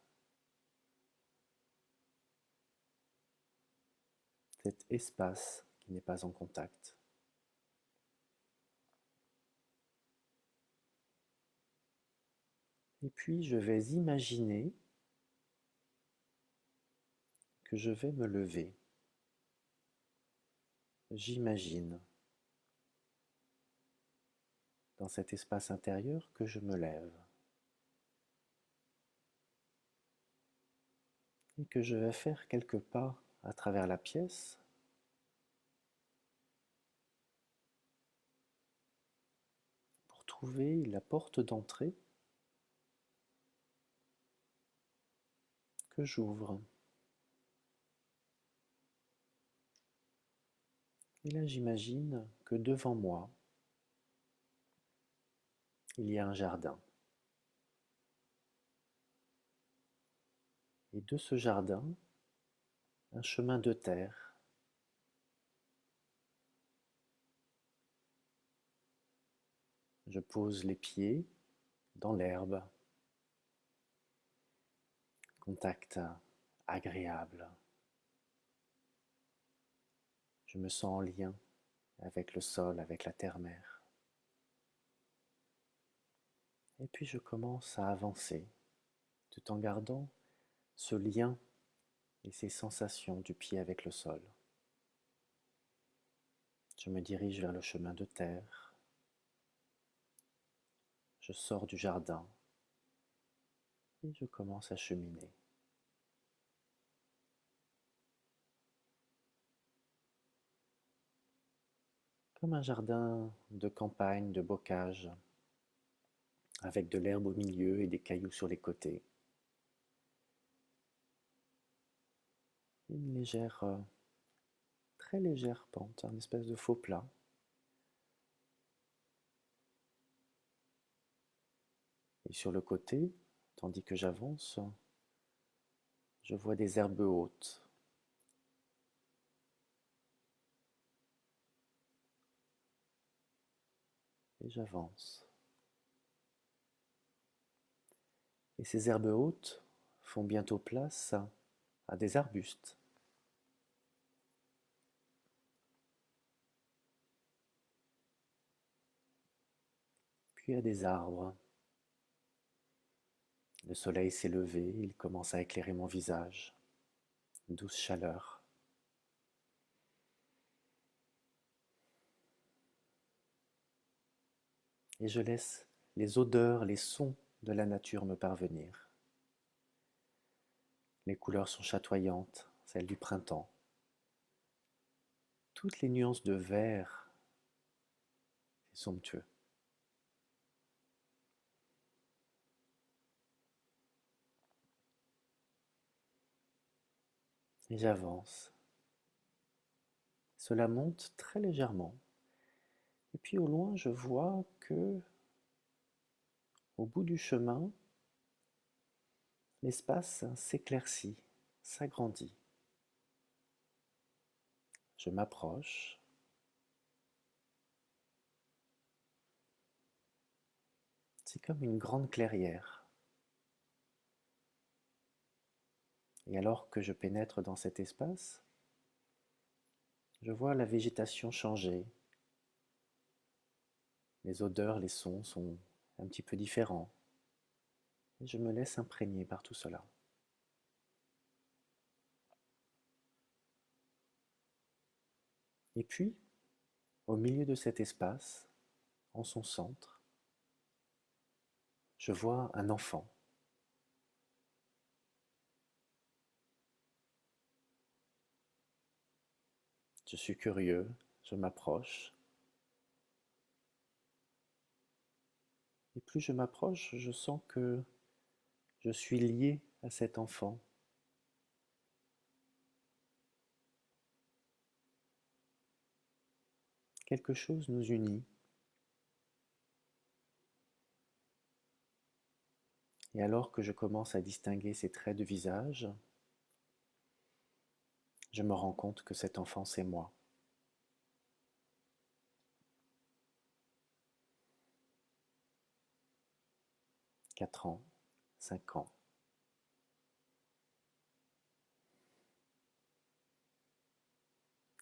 S1: cet espace qui n'est pas en contact. Et puis je vais imaginer que je vais me lever. J'imagine dans cet espace intérieur que je me lève et que je vais faire quelques pas à travers la pièce pour trouver la porte d'entrée que j'ouvre. Et là, j'imagine que devant moi, il y a un jardin. Et de ce jardin, un chemin de terre. Je pose les pieds dans l'herbe. Contact agréable. Je me sens en lien avec le sol, avec la terre-mère. Et puis je commence à avancer, tout en gardant ce lien et ces sensations du pied avec le sol. Je me dirige vers le chemin de terre. Je sors du jardin et je commence à cheminer. Comme un jardin de campagne, de bocage, avec de l'herbe au milieu et des cailloux sur les côtés. Une légère, très légère pente, un espèce de faux plat. Et sur le côté, tandis que j'avance, je vois des herbes hautes. Et j'avance. Et ces herbes hautes font bientôt place à des arbustes, puis à des arbres. Le soleil s'est levé, il commence à éclairer mon visage. Une douce chaleur. Et je laisse les odeurs, les sons de la nature me parvenir. Les couleurs sont chatoyantes, celles du printemps. Toutes les nuances de vert, c'est somptueux. Et j'avance. Cela monte très légèrement. Et puis au loin, je vois que, au bout du chemin, l'espace s'éclaircit, s'agrandit. Je m'approche. C'est comme une grande clairière. Et alors que je pénètre dans cet espace, je vois la végétation changer. Les odeurs, les sons sont un petit peu différents. Et je me laisse imprégner par tout cela. Et puis, au milieu de cet espace, en son centre, je vois un enfant. Je suis curieux, je m'approche. Et plus je m'approche, je sens que je suis lié à cet enfant. Quelque chose nous unit. Et alors que je commence à distinguer ses traits de visage, je me rends compte que cet enfant, c'est moi. 4 ans, 5 ans.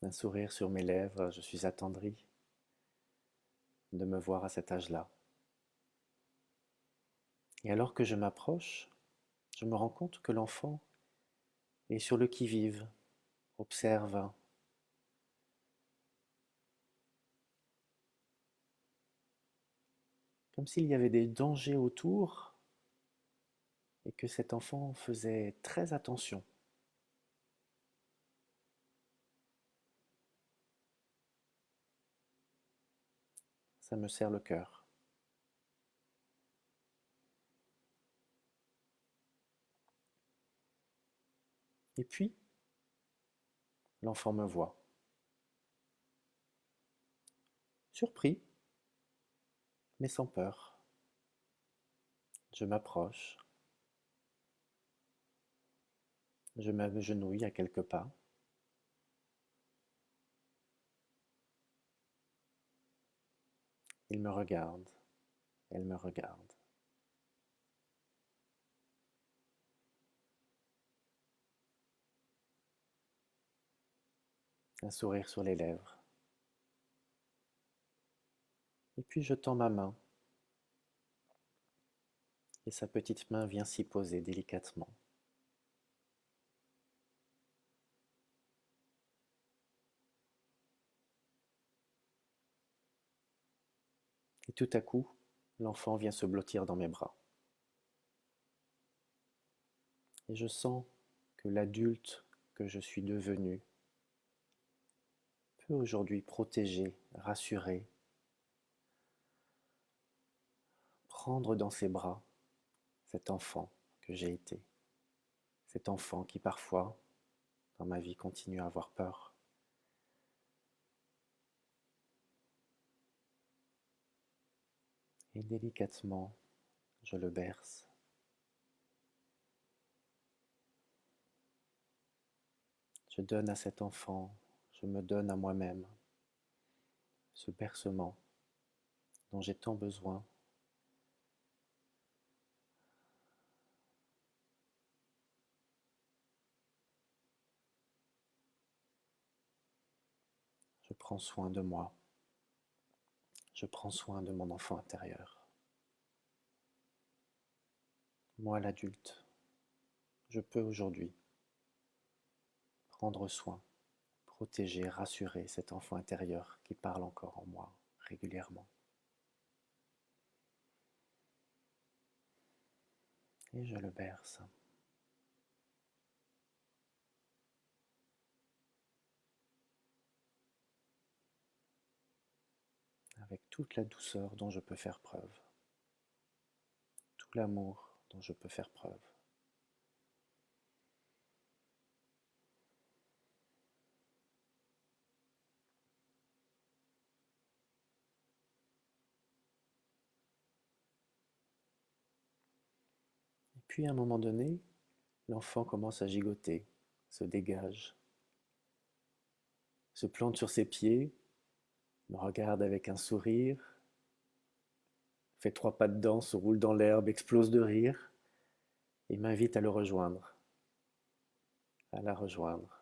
S1: Un sourire sur mes lèvres, je suis attendri de me voir à cet âge-là. Et alors que je m'approche, je me rends compte que l'enfant est sur le qui-vive, observe, comme s'il y avait des dangers autour et que cet enfant faisait très attention. Ça me serre le cœur. Et puis, l'enfant me voit. Surpris, mais sans peur. Je m'approche, je m'agenouille à quelques pas. Il me regarde, elle me regarde. Un sourire sur les lèvres. Et puis je tends ma main, et sa petite main vient s'y poser délicatement. Et tout à coup, l'enfant vient se blottir dans mes bras. Et je sens que l'adulte que je suis devenu peut aujourd'hui protéger, rassurer, prendre dans ses bras cet enfant que j'ai été. Cet enfant qui parfois, dans ma vie, continue à avoir peur. Et délicatement, je le berce. Je donne à cet enfant, je me donne à moi-même ce bercement dont j'ai tant besoin. Je prends soin de moi. Je prends soin de mon enfant intérieur. Moi, l'adulte, je peux aujourd'hui prendre soin, protéger, rassurer cet enfant intérieur qui parle encore en moi régulièrement. Et je le berce. Avec toute la douceur dont je peux faire preuve, tout l'amour dont je peux faire preuve. Et puis à un moment donné, l'enfant commence à gigoter, se dégage, se plante sur ses pieds, me regarde avec un sourire, fait 3 pas de danse, se roule dans l'herbe, explose de rire, et m'invite à le rejoindre, à la rejoindre.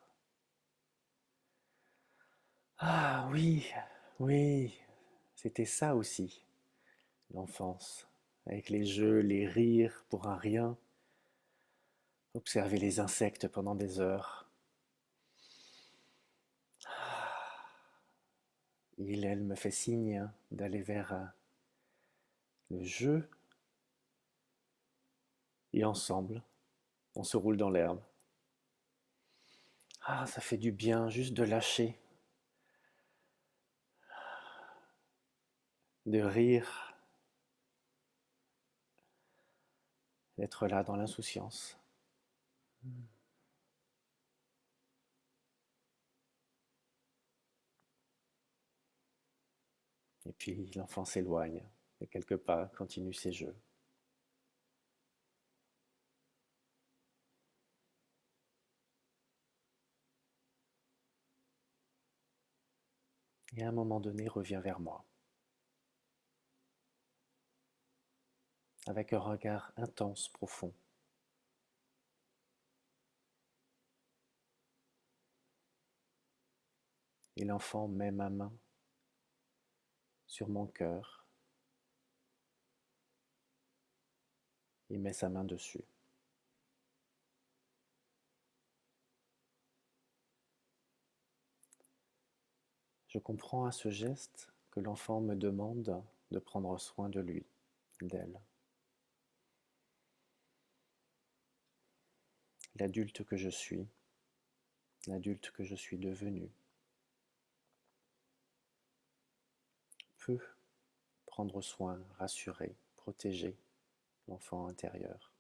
S1: Ah oui, oui, c'était ça aussi, l'enfance, avec les jeux, les rires pour un rien, observer les insectes pendant des heures. Elle me fait signe d'aller vers le jeu, et ensemble, on se roule dans l'herbe. Ah, ça fait du bien juste de lâcher, de rire, d'être là dans l'insouciance. Et puis l'enfant s'éloigne, et quelques pas continue ses jeux. Et à un moment donné, revient vers moi. avec un regard intense, profond. Et l'enfant met ma main sur mon cœur. Il met sa main dessus. Je comprends à ce geste que l'enfant me demande de prendre soin de lui, d'elle. L'adulte que je suis, l'adulte que je suis devenu, peut prendre soin, rassurer, protéger l'enfant intérieur.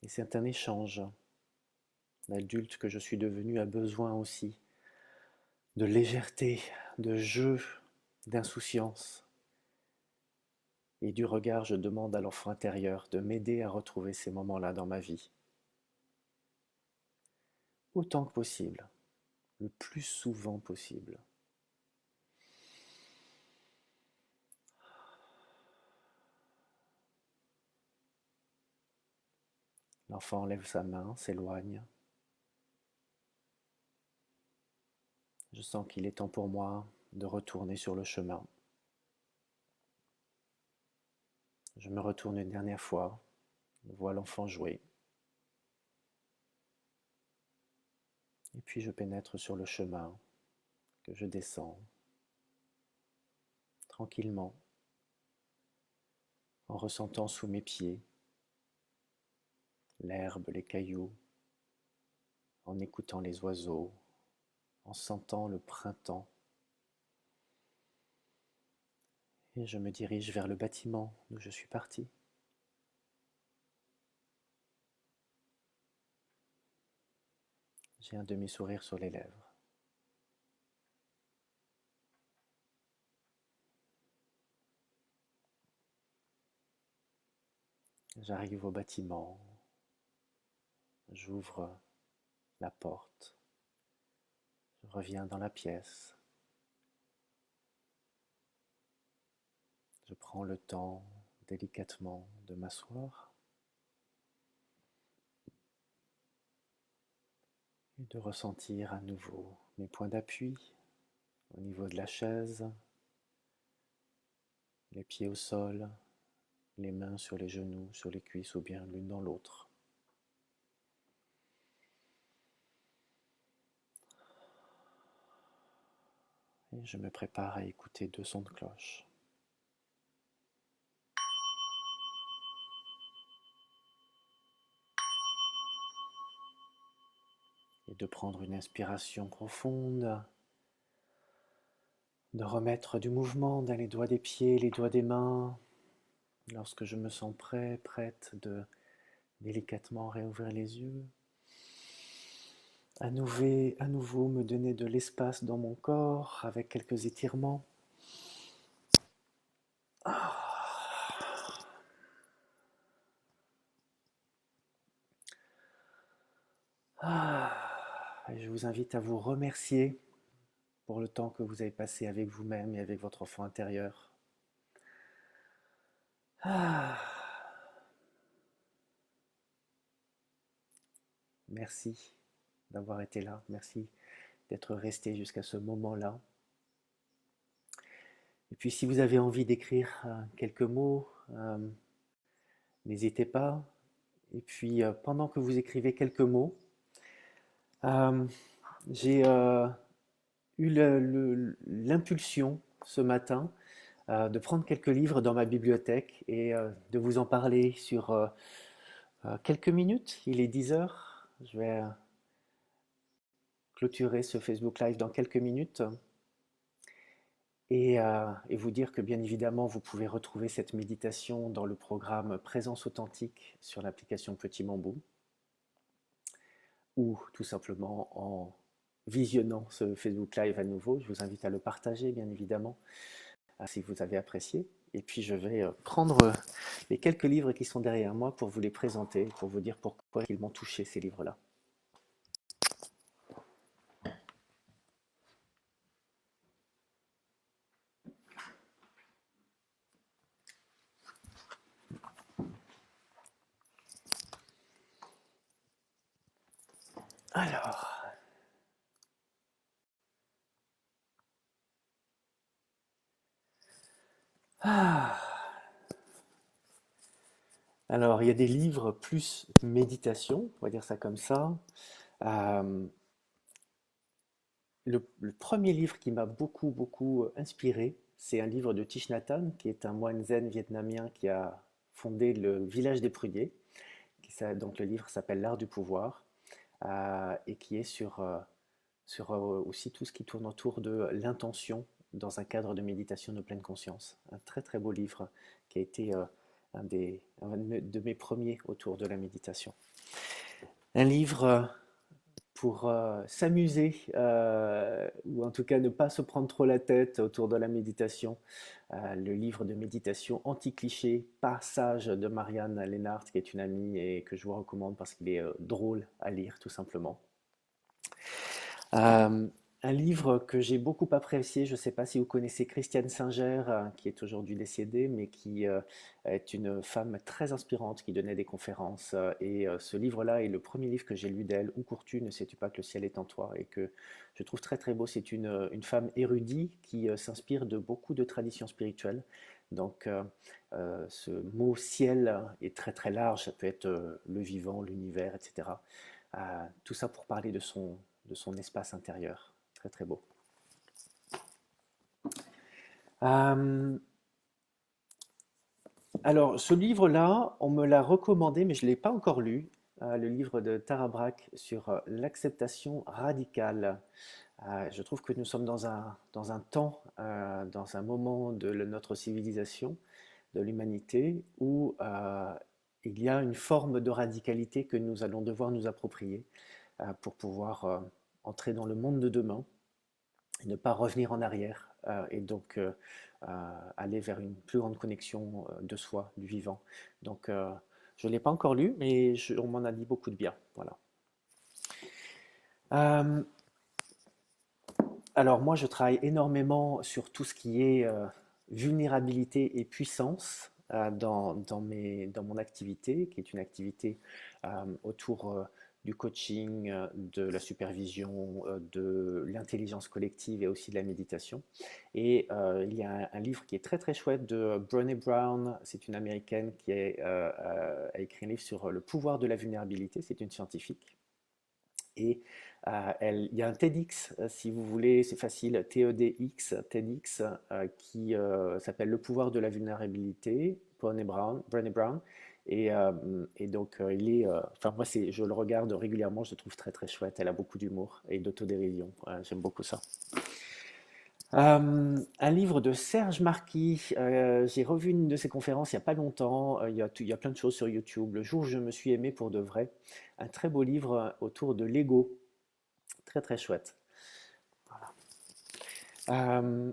S1: Et c'est un échange. L'adulte que je suis devenu a besoin aussi de légèreté, de jeu, d'insouciance. Et du regard, je demande à l'enfant intérieur de m'aider à retrouver ces moments-là dans ma vie. Autant que possible, le plus souvent possible. L'enfant lève sa main, s'éloigne. Je sens qu'il est temps pour moi de retourner sur le chemin. Je me retourne une dernière fois, je vois l'enfant jouer. Et puis je pénètre sur le chemin que je descends tranquillement, en ressentant sous mes pieds l'herbe, les cailloux, en écoutant les oiseaux, en sentant le printemps. Et je me dirige vers le bâtiment d'où je suis parti. J'ai un demi-sourire sur les lèvres. J'arrive au bâtiment, j'ouvre la porte, je reviens dans la pièce. Je prends le temps délicatement de m'asseoir et de ressentir à nouveau mes points d'appui au niveau de la chaise, les pieds au sol, les mains sur les genoux, sur les cuisses ou bien l'une dans l'autre. Et je me prépare à écouter 2 sons de cloche. Et de prendre une inspiration profonde, de remettre du mouvement dans les doigts des pieds, les doigts des mains. Lorsque je me sens prêt, prête, de délicatement réouvrir les yeux. À nouveau me donner de l'espace dans mon corps avec quelques étirements. Et je vous invite à vous remercier pour le temps que vous avez passé avec vous-même et avec votre enfant intérieur. Merci d'avoir été là, merci d'être resté jusqu'à ce moment-là. Et puis si vous avez envie d'écrire quelques mots, n'hésitez pas. Et puis pendant que vous écrivez quelques mots, j'ai eu l'impulsion ce matin de prendre quelques livres dans ma bibliothèque et de vous en parler sur quelques minutes. Il est 10 heures. Je vais clôturer ce Facebook Live dans quelques minutes et vous dire que bien évidemment vous pouvez retrouver cette méditation dans le programme Présence authentique sur l'application Petit Bambou ou tout simplement en visionnant ce Facebook Live à nouveau. Je vous invite à le partager bien évidemment si vous avez apprécié. Et puis je vais prendre les quelques livres qui sont derrière moi pour vous les présenter, pour vous dire pourquoi ils m'ont touché ces livres-là. Alors, ah, alors, il y a des livres plus méditation, on va dire ça comme ça. Euh, le premier livre qui m'a beaucoup inspiré, c'est un livre de Thich Nhat Hanh, qui est un moine zen vietnamien qui a fondé le village des pruniers. Donc le livre s'appelle L'art du pouvoir et qui est sur aussi tout ce qui tourne autour de l'intention dans un cadre de méditation de pleine conscience. Un très beau livre qui a été un de mes premiers autour de la méditation. Un livre pour s'amuser, ou en tout cas ne pas se prendre trop la tête autour de la méditation. Le livre de méditation anti-cliché, pas sage de Marianne Lénard, qui est une amie et que je vous recommande parce qu'il est drôle à lire tout simplement. Euh, un livre que j'ai beaucoup apprécié, je ne sais pas si vous connaissez Christiane Singer, qui est aujourd'hui décédée, mais qui est une femme très inspirante qui donnait des conférences. Et ce livre-là est le premier livre que j'ai lu d'elle, Où cours-tu, ne sais-tu pas que le ciel est en toi, et que je trouve très beau. C'est une femme érudite qui s'inspire de beaucoup de traditions spirituelles. Donc ce mot ciel est très large, ça peut être le vivant, l'univers, etc. Tout ça pour parler de son espace intérieur. Très beau. Euh, alors, ce livre-là, on me l'a recommandé, mais je ne l'ai pas encore lu. Le livre de Tara Brach sur l'acceptation radicale. Je trouve que nous sommes dans un temps, dans un moment de notre civilisation, de l'humanité, où il y a une forme de radicalité que nous allons devoir nous approprier pour pouvoir entrer dans le monde de demain et ne pas revenir en arrière et donc aller vers une plus grande connexion de soi, du vivant. Donc je ne l'ai pas encore lu, mais on m'en a dit beaucoup de bien. Voilà. Euh, alors moi, je travaille énormément sur tout ce qui est vulnérabilité et puissance dans mon activité, qui est une activité autour du coaching, de la supervision, de l'intelligence collective et aussi de la méditation. Et il y a un livre qui est très chouette de Brené Brown, c'est une américaine qui a écrit un livre sur le pouvoir de la vulnérabilité, c'est une scientifique. Et il y a un TEDx, si vous voulez, c'est facile, TEDx, TEDx, qui s'appelle Le pouvoir de la vulnérabilité, Brené Brown. Et donc, enfin, moi, je le regarde régulièrement, je le trouve très chouette. Elle a beaucoup d'humour et d'autodérision. J'aime beaucoup ça. Un livre de Serge Marquis. J'ai revu une de ses conférences il n'y a pas longtemps. Il y a plein de choses sur YouTube. Le jour où je me suis aimé pour de vrai. Un très beau livre autour de l'ego. Très chouette. Euh,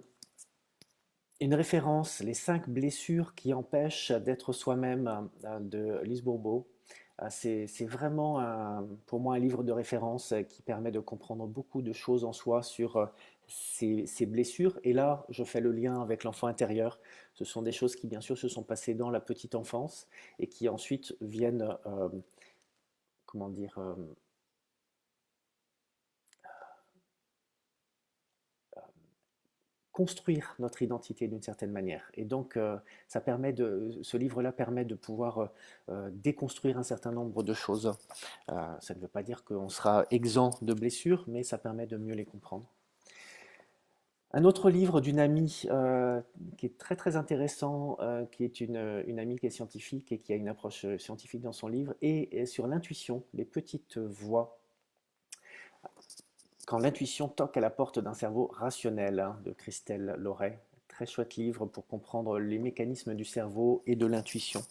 S1: une référence, Les 5 blessures qui empêchent d'être soi-même de Lise Bourbeau. C'est vraiment pour moi un livre de référence qui permet de comprendre beaucoup de choses en soi sur ces blessures. Et là, je fais le lien avec l'enfant intérieur. Ce sont des choses qui, bien sûr, se sont passées dans la petite enfance et qui ensuite viennent, comment dire, construire notre identité d'une certaine manière. Et donc, ce livre-là permet de pouvoir déconstruire un certain nombre de choses. Ça ne veut pas dire qu'on sera exempt de blessures, mais ça permet de mieux les comprendre. Un autre livre d'une amie qui est très intéressant, qui est une amie qui est scientifique et qui a une approche scientifique dans son livre, et sur l'intuition, les petites voix quand l'intuition toque à la porte d'un cerveau rationnel, hein, de Christelle Loret. Très chouette livre pour comprendre les mécanismes du cerveau et de l'intuition.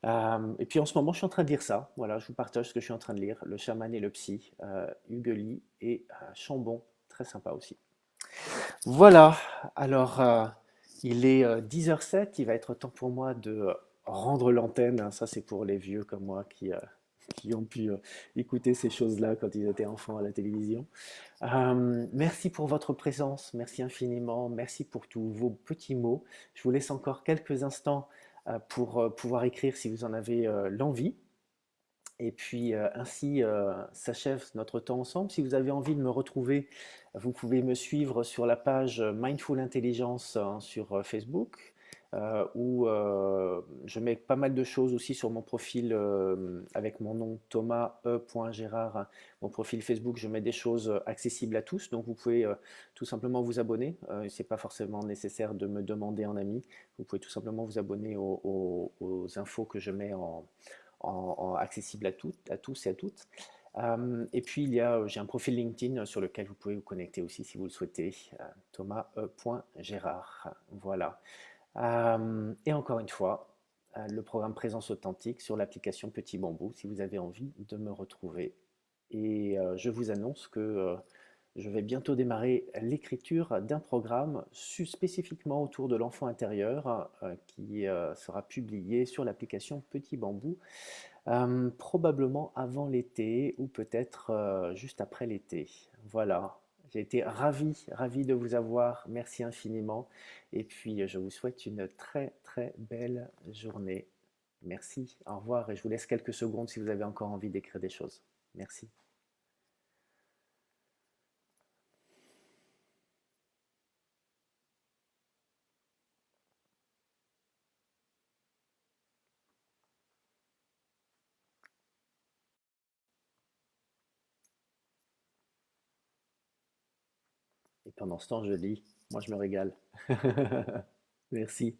S1: Et puis en ce moment, je suis en train de lire ça. Voilà, je vous partage ce que je suis en train de lire. Le chaman et le psy, Hugues et Chambon. Très sympa aussi. Voilà, alors il est 10h07. Il va être temps pour moi de rendre l'antenne. Ça, c'est pour les vieux comme moi qui ont pu écouter ces choses-là quand ils étaient enfants à la télévision. Merci pour votre présence, merci infiniment, merci pour tous vos petits mots. Je vous laisse encore quelques instants pour pouvoir écrire si vous en avez l'envie. Et puis ainsi s'achève notre temps ensemble. Si vous avez envie de me retrouver, vous pouvez me suivre sur la page Mindful Intelligence hein, sur Facebook, où je mets pas mal de choses aussi sur mon profil avec mon nom Thomas E.Gérard. Mon profil Facebook, je mets des choses accessibles à tous, donc vous pouvez tout simplement vous abonner. C'est pas forcément nécessaire de me demander en ami. Vous pouvez tout simplement vous abonner aux infos que je mets accessible à toutes, à tous et à toutes. Et puis j'ai un profil LinkedIn sur lequel vous pouvez vous connecter aussi si vous le souhaitez, Thomas.Gérard. Voilà. Et encore une fois, le programme Présence Authentique sur l'application Petit Bambou si vous avez envie de me retrouver. Et je vous annonce que je vais bientôt démarrer l'écriture d'un programme spécifiquement autour de l'enfant intérieur qui sera publié sur l'application Petit Bambou probablement avant l'été ou peut-être juste après l'été. Voilà. J'ai été ravi de vous avoir. Merci infiniment. Et puis, je vous souhaite une très, très belle journée. Merci. Au revoir. Et je vous laisse quelques secondes si vous avez encore envie d'écrire des choses. Merci. Et pendant ce temps, je lis. Moi, je me régale. Merci.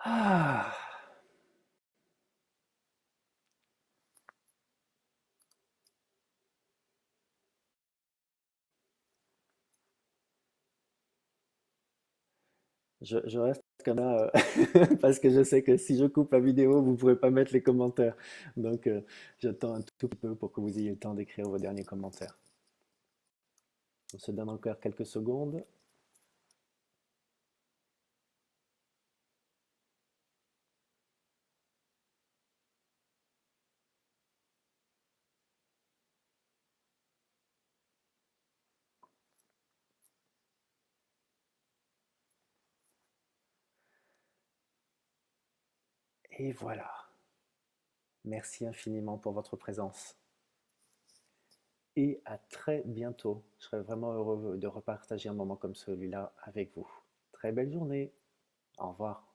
S1: Ah. Je reste comme ça parce que je sais que si je coupe la vidéo, vous ne pourrez pas mettre les commentaires. Donc, j'attends un tout petit peu pour que vous ayez le temps d'écrire vos derniers commentaires. On se donne encore quelques secondes. Et voilà. Merci infiniment pour votre présence. Et à très bientôt. Je serai vraiment heureux de repartager un moment comme celui-là avec vous. Très belle journée. Au revoir.